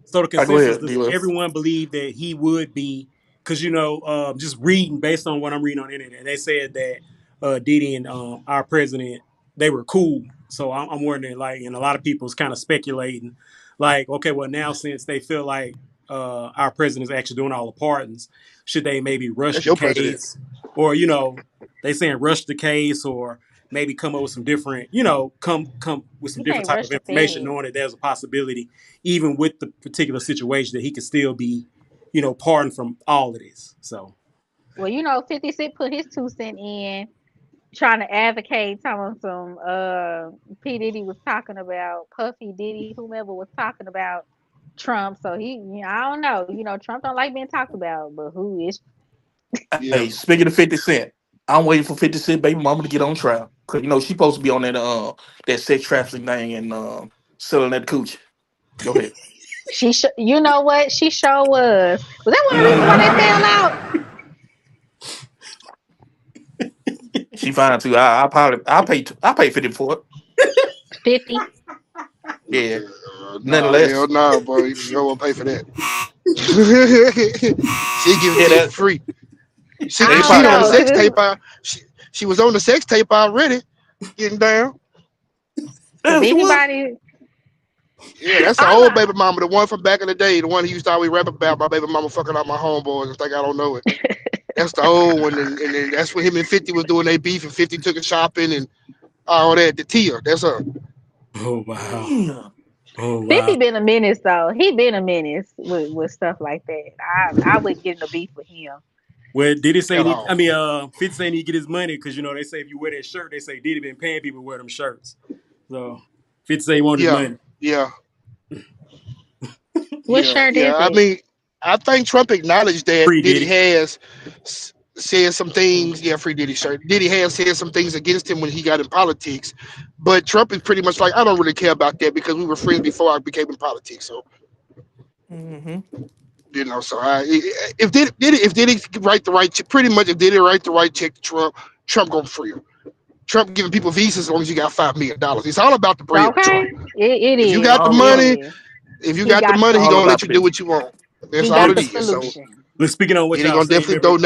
so the I go consensus, ahead, does D-Will. everyone believe that he would be? Because just reading based on what I'm reading on the internet, they said that Diddy and our president they were cool. So I'm wondering, like, and a lot of people's kind of speculating, like, okay, well now since they feel like our president is actually doing all the pardons, should they maybe rush That's the your president. case, or they saying rush the case, or maybe come up with some different, come with some You different can't type rush of the information, Fed. knowing that there's a possibility even with the particular situation that he could still be, pardoned from all of this. So Well, 50 Cent put his 2 cent in trying to advocate some P. Diddy was talking about, Puffy Diddy, whomever was talking about Trump. So I don't know. Trump don't like being talked about, but who is? Yeah. Hey, speaking of 50 Cent, I'm waiting for 50 Cent baby mama to get on trial. Cause she supposed to be on that sex trafficking thing and selling that coochie. Go ahead. You know what? She sure was. Was that one of the reasons why they Hmm. fell out? She fine too. I probably I pay 50 for it. 50. Yeah. Nothing Nah, hell less. nah, boy. You don't want to pay for that. She give it Yeah, to you for that free. She they and I don't she probably on the know, could. sex cause tape. She was on the sex tape already, getting down. Damn, she was. anybody, Yeah, that's the all old baby I, mama, the one from back in the day, the one who used to always rap about my baby mama fucking out my homeboys and think I don't know it. That's the old one, and then that's when him and 50 was doing their beef, and 50 took it shopping and all that. The Tia, that's her. Oh wow. Damn. Oh wow. 50 been a menace though. He been a menace with stuff like that. I wouldn't get in a beef with him. Well, Diddy say At he, I all. mean, 50 saying he get his money because they say if you wear that shirt, they say Diddy been paying people to wear them shirts. So 50 say he want his Yeah, money. yeah, What yeah, shirt yeah. is I it? mean, I think Trump acknowledged that Free Diddy Diddy. has said some things. Yeah, free Diddy shirt. Diddy has said some things against him when he got in politics, but Trump is pretty much like, I don't really care about that because we were friends before I became in politics. So Hmm. so if Diddy write the right check, pretty much if Diddy write the right check to Trump, Trump gonna free him. Trump giving people visas as long as you got $5 million. It's all about the bread with Trump. Okay, it If you is. got the All It about money, is. if you He got the got money, he all gonna the let about you the do business. what you want. That's he all got it the is. So solution. Look, speaking on what Diddy y'all gonna saying, definitely there was donate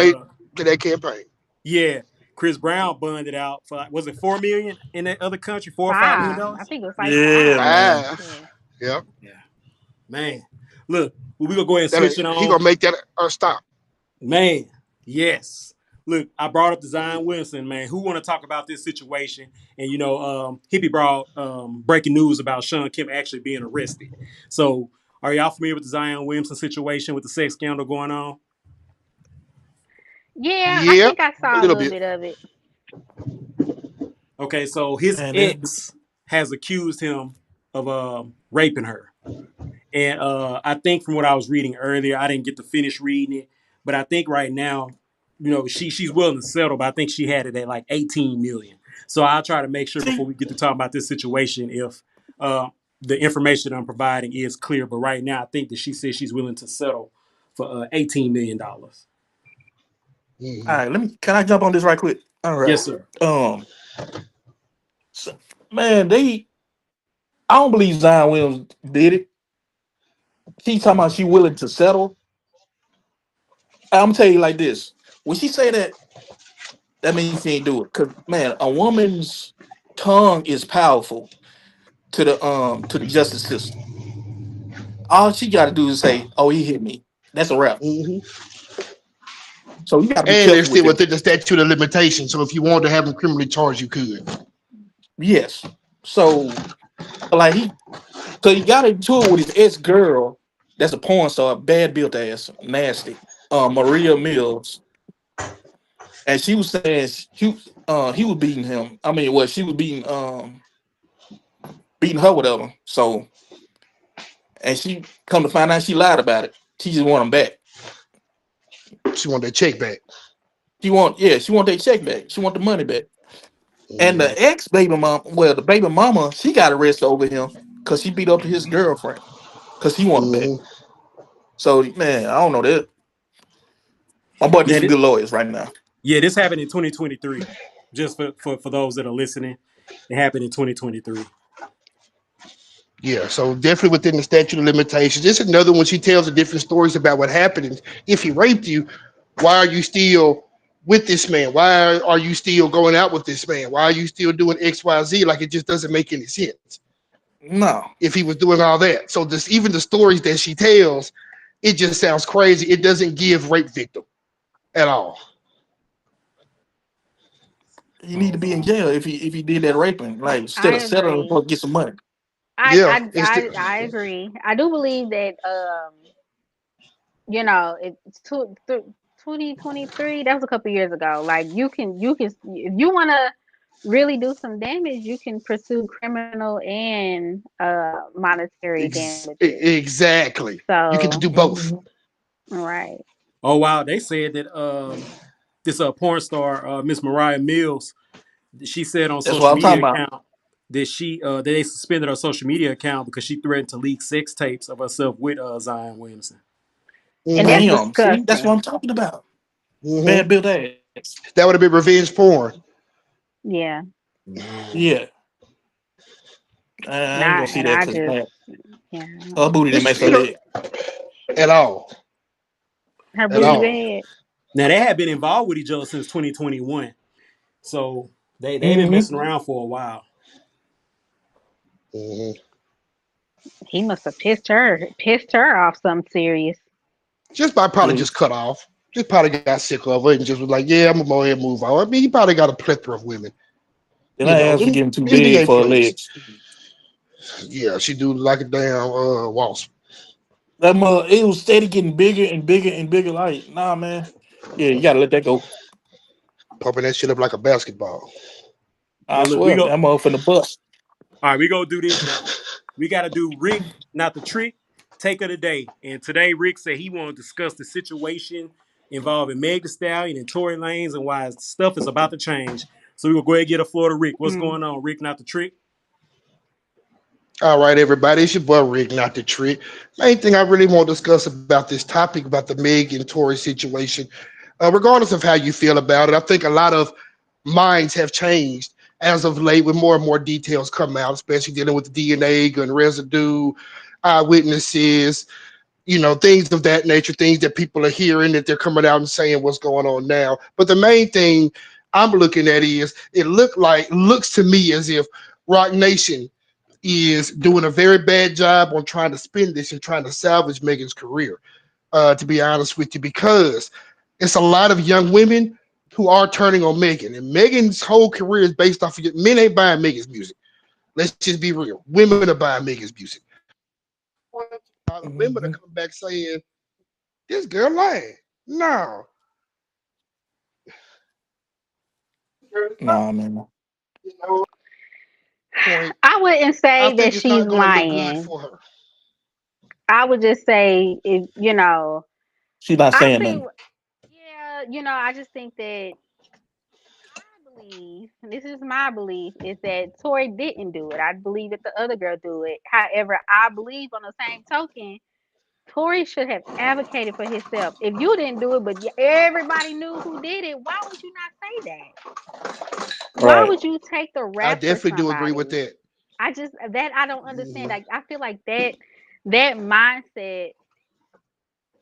to that campaign. yeah, Chris Brown bonded out for like, was it 4 million in that other country, 4 or 5 million 5. I dollars? think it was like Yeah, 5. man. Five. Yeah. Yeah. Yeah, man. Look, we gonna go ahead and That switch it he on. gonna make that stop. Man, yes. Look, I brought up the Zion Williamson, man. Who want to talk about this situation? And Hippy brought breaking news about Sean Kemp actually being arrested. So, are y'all familiar with the Zion Williamson situation with the sex scandal going on? Yeah, I Yeah, think I a saw a little little bit. bit of it. Okay, so his Man, ex has accused him of raping her. And I think from what I was reading earlier, I didn't get to finish reading it, but I think right now, she's willing to settle, but I think she had it at like 18 million. So I'll try to make sure before see, we get to talk about this situation if uh, the information I'm providing is clear. But right now, I think that she says she's willing to settle for $18 million. all Hmm. right, can I jump on this right quick? All right. Yes, sir. Um so, man, I don't believe Zion Williams did it. She talking about she willing to settle. I'm gonna tell you like this. When she say that, that means she ain't do it. Cause man, a woman's tongue is powerful to the justice system. All she gotta do is say, "Oh, he hit me." That's a wrap. Hmm. So you gotta be And they're careful with still them. within the statute of limitation. So if you wanted to have them criminally charged, you could. Yes. So like so he got into it with his ex girl. That's a porn star, bad built ass, nasty. Maria Mills, and she was saying he was beating him. I mean, well, she was beating her, whatever. So, and she come to find out she lied about it. She just want him back. She want that check back. She want that check back. She want the money back. And Hmm. the ex baby mom, well, the baby mama, she got arrested over him because she beat up his girlfriend because he want her back. Hmm. So, man, I don't know that. My boy needs Yeah, some good lawyers right now. yeah, this happened in 2023. Just for those that are listening, it happened in 2023. Yeah, so definitely within the statute of limitations. This is another one. She tells the different stories about what happened. If he raped you, why are you still with this man? Why are you still going out with this man? Why are you still doing X, Y, Z? Like it just doesn't make any sense No, if he was doing all that. So this, even the stories that she tells, it just sounds crazy. It doesn't give rape victim at all. he need to Oh be in wow. jail if he did that raping. Like instead I of settling agree. for get some money. Yeah, it's I agree. I do believe that it's 2023. That was a couple years ago. Like you can if you wanna really do some damage, you can pursue criminal and monetary damages. Exactly. You can So, do both. Mhm. right. Oh wow, they said that this porn star Miss Mariah Mills, she said on That's what social I'm talking media about. account that that they suspended her social media account because she threatened to leak sex tapes of herself with Zion Williamson. And that's Mm-hmm. Damn. See, that's what disgusting. I'm talking about. Bad Mm-hmm. built ass. That would have been revenge porn. Yeah. Yeah. I ain't gonna see And that I because just, man, yeah, her booty didn't make It's her leg. at all, her at booty all. bad. Now they have been involved with each other since 2021, so they've been Mm-hmm. messing around for a while. Mm-hmm. He must have pissed her off something serious. Just by probably Yeah. just cut off. Just probably got sick of it and just was like, yeah, I'm gonna go ahead and move on. I mean, he probably got a plethora of women. Then I asked for getting too big NBA for her players. legs. Yeah, she do like a damn wasp, That mother, it was steady getting bigger and bigger and bigger. Like, nah, man. Yeah, you gotta let that go. pumping that shit up like a basketball. I Well, look, we swear, go. that mother finna bust. All right, we go do this, y'all. We got to do Rick, not the trick, take of the day. And today, Rick said he want to discuss the situation involving Meg Thee Stallion and Tory Lanez and why stuff is about to change. So we will go ahead and get a floor to Rick. What's Mm. going on, Rick, not the trick? All right, everybody, it's your boy Rick, not the trick. Main thing I really want to discuss about this topic about the Meg and Tory situation, regardless of how you feel about it, I think a lot of minds have changed as of late with more and more details come out, especially dealing with the DNA, gun residue, eyewitnesses, things of that nature, things that people are hearing that they're coming out and saying what's going on now. But the main thing I'm looking at is it looks to me as if Rock Nation is doing a very bad job on trying to spin this and trying to salvage Megan's career, to be honest with you, because it's a lot of young women who are turning on Megan. And Megan's whole career is based off of men ain't buying Megan's music. Let's just be real. Women are buying Megan's music. Women are Mm-hmm. coming back saying, this girl lying. No. Nah, man. You know, point. I wouldn't I say that think it's she's not going to look good lying. for her. I would just say, if She not I saying see. nothing. Yeah, I just think that I believe, and this is my belief, is that Tori didn't do it. I believe that the other girl do it. However, I believe on the same token, Tori should have advocated for himself. If you didn't do it, but everybody knew who did it, why would you not say that? Why Right. would you take the I rap for definitely do agree with somebody? that. I don't understand. Like, I feel like that mindset,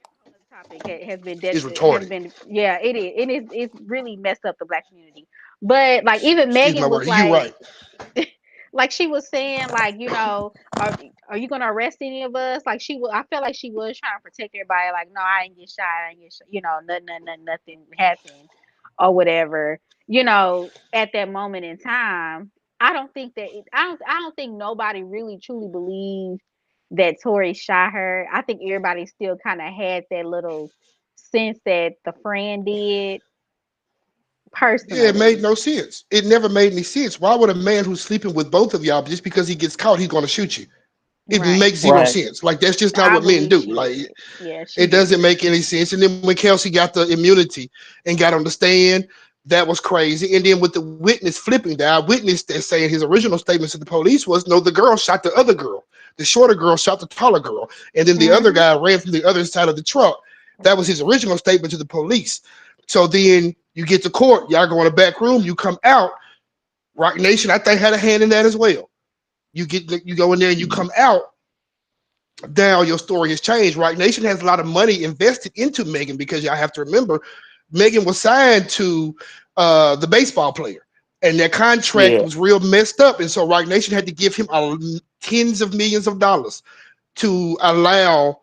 whole other topic has been It's retarded. yeah, it's really messed up the black community. But like, even Excuse my Megan was word. You're like, right. like she was saying, like, are you gonna arrest any of us? Like, I felt like she was trying to protect everybody. Like, no, I ain't get shot. I ain't get shot. Nothing happened or whatever. At that moment in time, I don't think that I don't think nobody really truly believed that Tori shot her. I think everybody still kind of had that little sense that the friend did Yeah, it made personally. no sense. It never made any sense. Why would a man who's sleeping with both of y'all, just because he gets caught, he's going to shoot you? It Right. makes zero Right. sense. Like, that's just not I what men believe do. she Like, did. Yeah, she it doesn't did. make any sense. And then when Kelsey got the immunity and got on the stand, that was crazy. And then with the witness flipping, the eyewitness that's saying his original statements to the police was, no, the girl shot the other girl. The shorter girl shot the taller girl. And then the other Mhm. guy ran from the other side of the truck. That was his original statement to the police. So then you get to court, y'all go in the back room, you come out. Rock Nation, I think, had a hand in that as well. You go in there and you come out. Now your story has changed. Rock Nation has a lot of money invested into Megan because y'all have to remember Megan was signed to the baseball player, and their contract Yeah. was real messed up. And so Rock Nation had to give him tens of millions of dollars to allow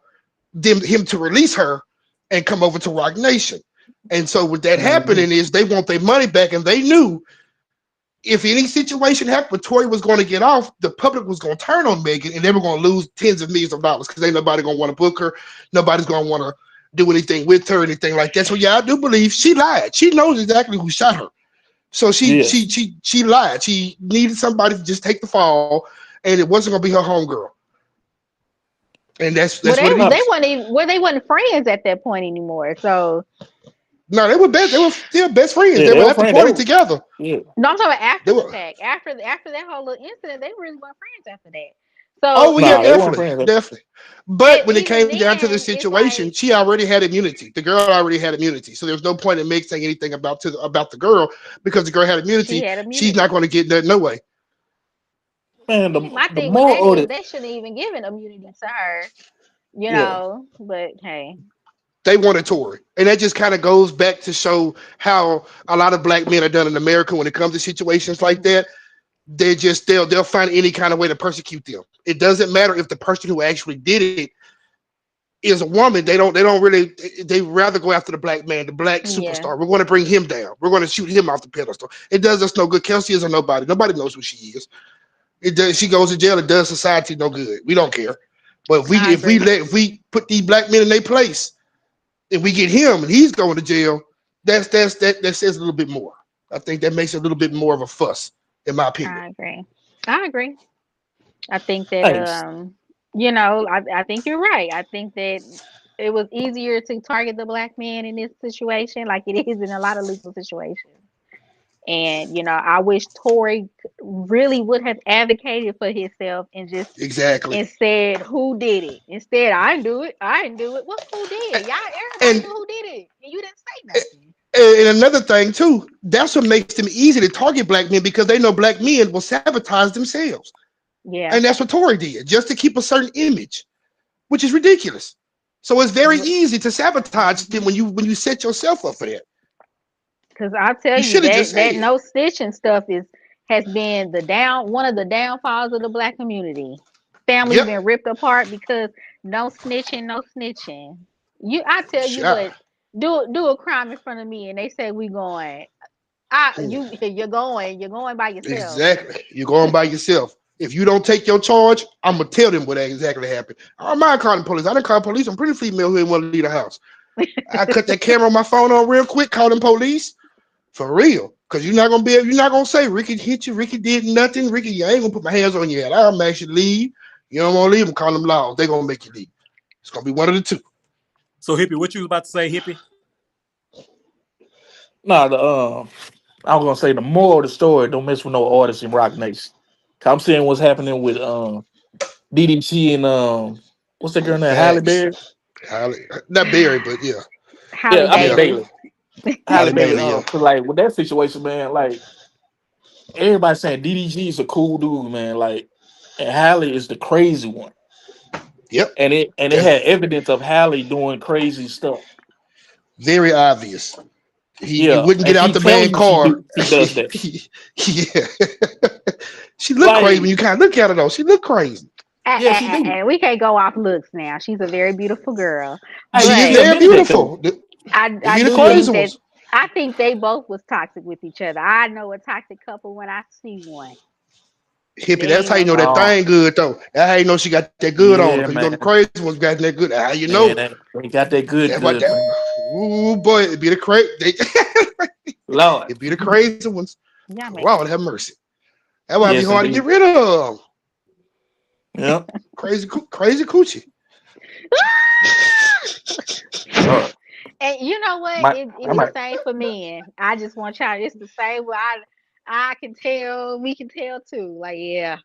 him to release her and come over to Rock Nation. And so with that Mm-hmm. happening is they want their money back, and they knew if any situation happened, Tori was going to get off, the public was going to turn on Megan, and they were going to lose tens of millions of dollars because ain't nobody going to want to book her. Nobody's going to want to do anything with her, anything like that. So yeah, I do believe she lied. She knows exactly who shot her. So Yes. she lied. She needed somebody to just take the fall, and it wasn't gonna be her homegirl. And Well, that's what it they is. weren't even, well, they weren't friends at that point anymore. So No, they were best. They were still best friends. Yeah, They they were were at the friends. They party were, together. yeah. no, I'm talking about They after the were. fact. After that whole little incident, they really weren't friends after that. So Oh well, yeah, Nah, they weren't definitely, friends. definitely. But and when it even came down to the then, it's situation, like she already had immunity. The girl already had immunity, so there's no point in Meg saying anything about the girl because the girl had she immunity. had She's not immunity. going to get that no way. Man, My the thing with that more of is it, they shouldn't even given immunity to her, yeah. But hey, They wanted Tory, and that just kind of goes back to show how a lot of black men are done in America when it comes to situations like hmm that. They'll find any kind of way to persecute them. It doesn't matter if the person who actually did it is a woman. They don't really they rather go after the black man, the black yeah, superstar. We're going to bring him down. We're going to shoot him off the pedestal. It does us no good. Kelsey is a nobody. Nobody knows who she is. It does. She goes to jail. It does society no good. We don't care. But I agree. if we put these black men in their place and we get him and he's going to jail, that says a little bit more. I think that makes it a little bit more of a fuss, in my opinion. I agree. I agree. I think that Thanks. I think you're right. I think that it was easier to target the black man in this situation, like it is in a lot of legal situations. And I wish Tory really would have advocated for himself and just Exactly. and said who did it. Instead, I didn't do it. I didn't do it. Well, who did? Y'all, everybody And knew who did it, and you didn't say nothing. and another thing too, that's what makes them easy to target black men because they know black men will sabotage themselves. And Yeah, that's what Tory did, just to keep a certain image, which is ridiculous. So it's very easy to sabotage them when you set yourself up for that. because I'll tell You you should have just that said, no snitching stuff has been one of the downfalls of the black community. Families "Yep, been ripped apart because no snitching, no snitching. I tell you sure, what, do a crime in front of me, and they say we going. You're going by yourself. exactly. You're going by yourself. If you don't take your charge, I'm gonna tell them what exactly happened. I don't mind calling police. I didn't call police on pretty female who didn't want to leave the house. I cut that camera on my phone on real quick, call them police for real. Cause you're not gonna say Ricky hit you, Ricky did nothing, Ricky, I ain't gonna put my hands on you yet. I'm actually leave. You don't want to leave them, call them laws. They're gonna make you leave. It's gonna be one of the two. So Hippie, what you was about to say, Hippie? Nah, I was gonna say the moral of the story: don't mess with no artists in Rock Nation. 'Cause I'm seeing what's happening with DDT and what's that girl name? Halle Facts. Berry. Not Barry, but yeah. Yeah, Holly I mean Yeah. Bailey. Bailey. Halle Halle Berry. Bailey, yeah. 'Cause, like with that situation, man, like everybody saying DDG is a cool dude, man. Like, and Halle is the crazy one, Yep. and it That's had evidence of Halle doing crazy stuff. very obvious. He Yeah, wouldn't get and out she the tells man you she car. do she does that. Yeah. She looked crazy when Like, you kind of look at her though. She looked crazy. yeah, she do. We can't go off looks now. She's a very beautiful girl, Hey, She is she but very admitted that though. beautiful. Them I be the do crazy think that ones. they both was toxic with each other. I know a toxic couple when I see one. They Hippie, that's ain't how you no know that Oh, thing good though. That's how you know she got that good on her. Cause yeah, you know the man, crazy ones got that good. That's how you man, know. they got that good, That's what good that. man. Ooh boy, it'd be the crazy. Lord, It'd be the crazy ones. y'all make Lord have mercy. That would be yes, hard to get indeed. rid of. Yeah, Crazy coochie. Lord, and you know what? I It's the might. same for men. I just want y'all. It's the same. I can tell. We can tell too. Like yeah,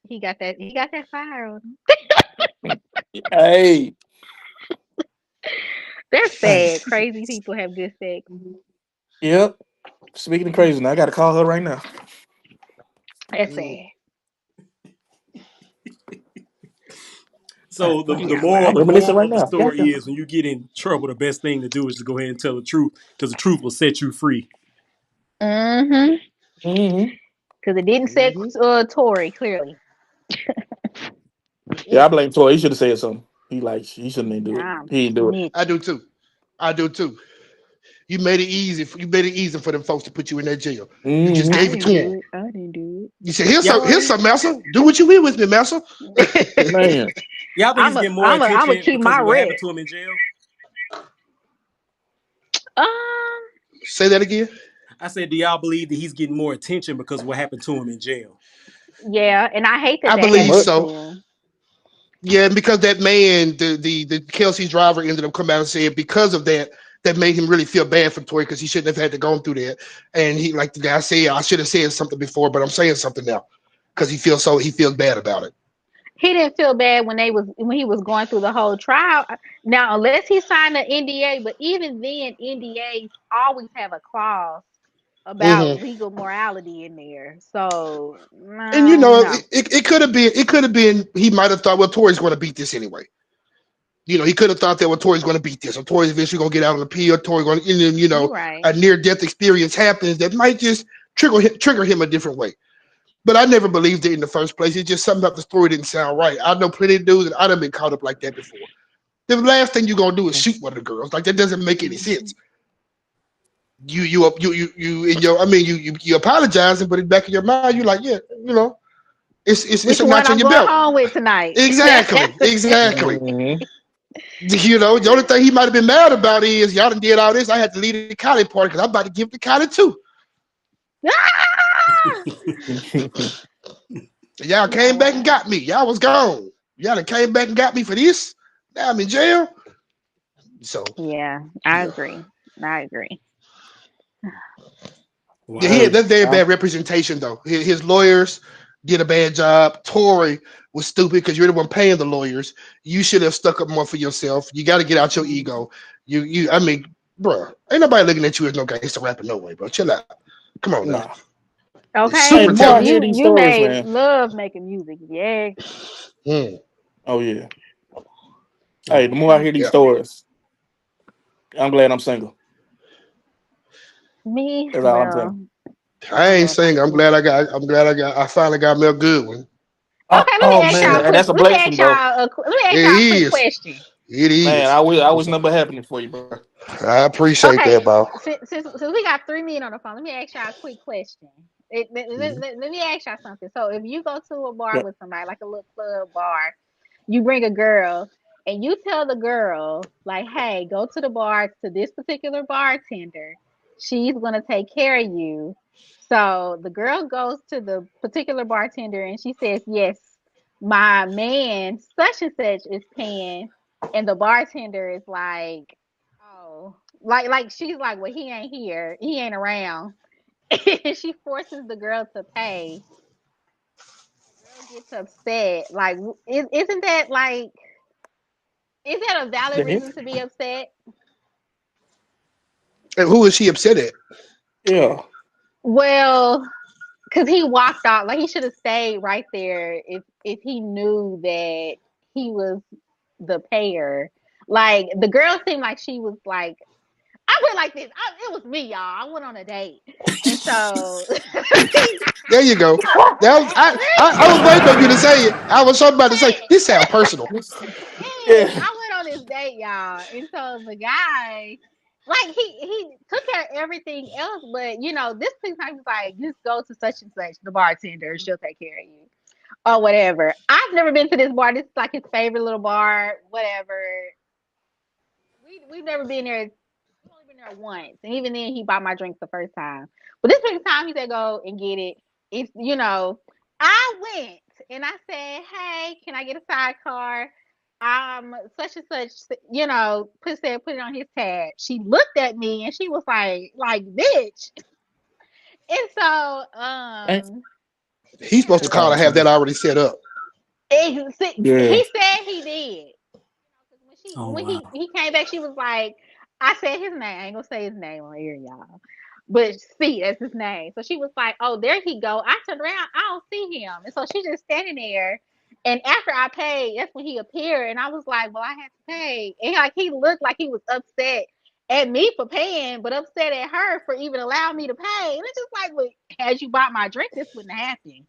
he got that. He got that fire on him. Hey, That's sad. Crazy people have good sex. yep. Speaking of crazy, now I got to call her right now. That's sad. So What the y'all moral I'm want? the reminiscing moral right of the now. story Gotcha. is when you get in trouble, the best thing to do is to go ahead and tell the truth because the truth will set you free. Mm-hmm. Hmm. Because it didn't set Mhm. Tory clearly. Yeah, I blame Toy. He should have said something. He shouldn't even do it. Nah, He didn't do it. I do snitching. too. I do too. You made it easy. You made it easy for them folks to put you in that jail. You just Hmm. I gave it to didn't them. do it. I didn't do You said, "Here's some, Y'all here's think some, Massa. Do what you will with me, Massa." it. Man, y'all think he's getting more I'm a attention keep because my of what happened rest. to him in jail? Um, Say that again. I said, do y'all believe that he's getting more attention because of what happened to him in jail? Yeah, and I hate that I that Too believe much. happened so. to him. Yeah, and because that man, the Kelsey driver, ended up coming out and saying because of that, that made him really feel bad for Tory because he shouldn't have had to go through that. And he, like the guy said, I should have said something before, but I'm saying something now because he feels bad about it. He didn't feel bad when he was going through the whole trial. Now, unless he signed an NDA, but even then, NDAs always have a clause about Hmm. legal morality in there. So, And you no, know, no. it could have been he might have thought, well, Tory's going to beat this anyway. You know, he could have thought that well, Tory's going to beat this, or Tory's eventually going to get out on appeal. Tory going to, and then You right. a near death experience happens that might just trigger him a different way. But I never believed it in the first place. It's just something about the story didn't sound right. I know plenty of dudes that I'd have been caught up like that before. The last thing you're gonna do is shoot one of the girls. Like that doesn't make any sense. Mhm. You in your I mean you apologizing, but in the back of your mind you're like, yeah, it's Which a one notch on I'm your going belt. home with tonight? Exactly. Mhm. The only thing he might have been mad about is y'all done did all this. I had to leave the Cali party because I'm about to give the Cali too. Ah! Y'all Yeah, came back and well, got me. Y'all was gone. Y'all done came back and got me for this. Now I'm in jail. So yeah, I yeah. agree. I agree. Yeah, he Wow. had Hey, that's very bad representation though. His lawyers did a bad job. Tory was stupid because you're the one paying the lawyers. You should have stuck up more for yourself. You got to get out your Mhm. ego. I mean, bro, ain't nobody looking at you as no gangster rapper, no way, bro. Chill out. Come on now. nah. He's Hey, Okay, super the more because I talented. hear you these you stories, made man. love making music. Yeah, Mm, Oh yeah. Hey, Oh, the more I hear these yeah, stories, I'm glad I'm single. me. That's all I'm saying. Well, I I ain't love saying. music. I finally got me a good one. Okay, let me Oh ask man, y'all a and quick. that's a blessing, bro. Let me ask It y'all a quick is. question. It Man, is. I wish nothing but happening for you, bro. I appreciate that, Okay, bro. since we got 3 men on the phone, let me ask y'all a quick question. Mhm. Let me ask y'all something. So, if you go to a bar Yeah. with somebody, like a little club bar, you bring a girl, and you tell the girl, like, "Hey, go to the bar to this particular bartender. She's gonna take care of you." So the girl goes to the particular bartender, and she says, "Yes, my man, such and such, is paying," and the bartender is like, "Oh." Like she's like, well, he ain't here, he ain't around. And she forces the girl to pay. The girl gets upset. Like, isn't that like, is that a valid The hell? reason to be upset? And who is she upset at? Yeah. Well, because he walked out. Like, he should have stayed right there if he knew that he was the payer. Like, the girl seemed like she was like, I went like this. It was me, y'all. I went on a date, and so There you go. That was, I was waiting on you to say it. I was so about to say this sound personal. Yes, Yeah. I went on this date, y'all. And so the guy, like, he took care of everything else, but this thing time was like, just go to such and such, the bartender, she'll take care of you. Or whatever. I've never been to this bar. This is like his favorite little bar, whatever. We've never been there. We've only been there once. And even then he bought my drinks the first time. But this second time he said go and get it. It's I went and I said, "Hey, can I get a sidecar?" Such and such, put it on his tab. She looked at me and she was like, bitch. And so, Hey, He's supposed to that's yeah. all call I'm and have saying. that already set up. Yeah. He said he did. 'Cause oh when wow. he came back, she was like, I said his name. I ain't gonna say his name on here, y'all. But see, that's his name. So she was like, "Oh, there he go." I turned around, I don't see him, and so she just standing there. And after I paid, that's when he appeared, and I was like, "Well, I had to pay." And like he looked like he was upset at me for paying, but upset at her for even allowing me to pay. And it's just like, "Well, had you bought my drink, this wouldn't have happened."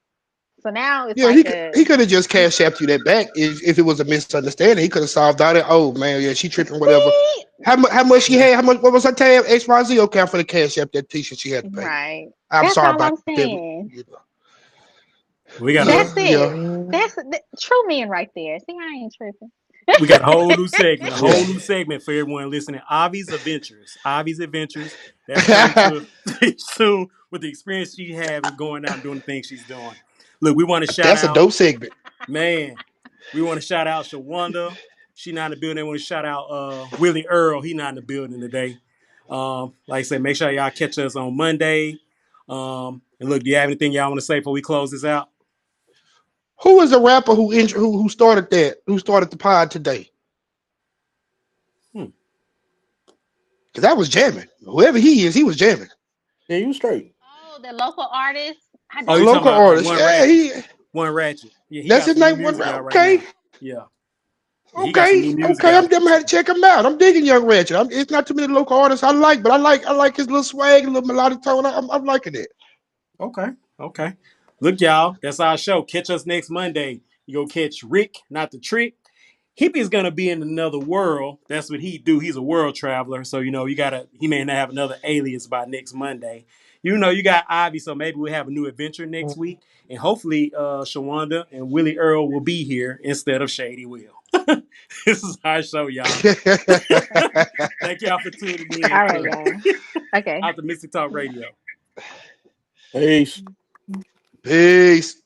So now it's Yeah, like a he could have just cash apped you that back if it was a misunderstanding. He could have solved out it. Oh man, yeah, she tripping, whatever. see. How much she had? How much? What was her tab? XYZ account for the cash app that t-shirt she had to pay. Right. I'm That's sorry all about I'm that. saying. We got a Yeah, That's yeah. it. That's true men right there. See, I ain't tripping. We got a whole new segment, a whole new segment for everyone listening. Avi's Adventures. Avi's Adventures. That's coming to soon with the experience she having going out and doing the things she's doing. Look, we want to shout That's a out, dope segment. man. We want to shout out Shawanda. She not in the building. We want to shout out Willie Earl. He not in the building today. Like I said, make sure y'all catch us on Monday. And look, do you have anything y'all want to say before we close this out? Who is a rapper who started that? Who started the pod today? Because that was jamming. Whoever he is, he was jamming. Yeah, you straight. Oh, the local artist. I Oh, A you don't talking local about know. artist. One Yeah, Ratchet? he. One Ratchet. Yeah, he That's got his some new name. music out right Okay. now. Yeah, he got some Okay. new music Okay. I'm out. definitely had to check him out. I'm digging Young Ratchet. It's not too many local artists I like, but I like his little swag, a little melodic tone. I'm liking it. Okay. Okay. Look, y'all, that's our show. Catch us next Monday. You go catch Rick, not the trick. Hippy's gonna be in another world. That's what he do. He's a world traveler. So, he may not have another alias by next Monday. You got Ivy, so maybe we'll have a new adventure next week. And hopefully Shawanda and Willie Earl will be here instead of Shady Will. This is our show, y'all. Thank y'all for tuning in All right, to y'all. Okay. Optimistic Talk Radio. Peace. Peace.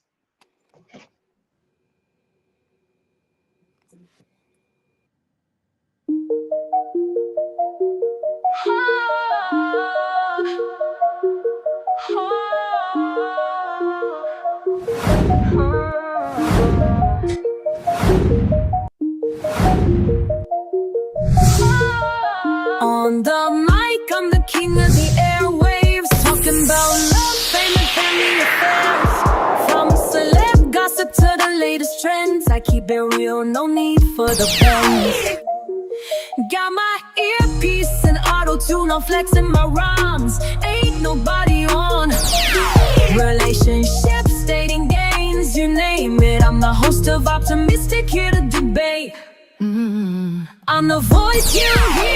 On the mic, I'm the king of the airwaves. Talking about love, fame, and family affairs. From celeb gossip to the latest trends, I keep it real, no need for the pens. Got my earpiece and auto-tune on flexing my rhymes. Ain't nobody on. Relationships, dating games, you name it. I'm the host of Optimistic, here to debate. I'm the voice you hear.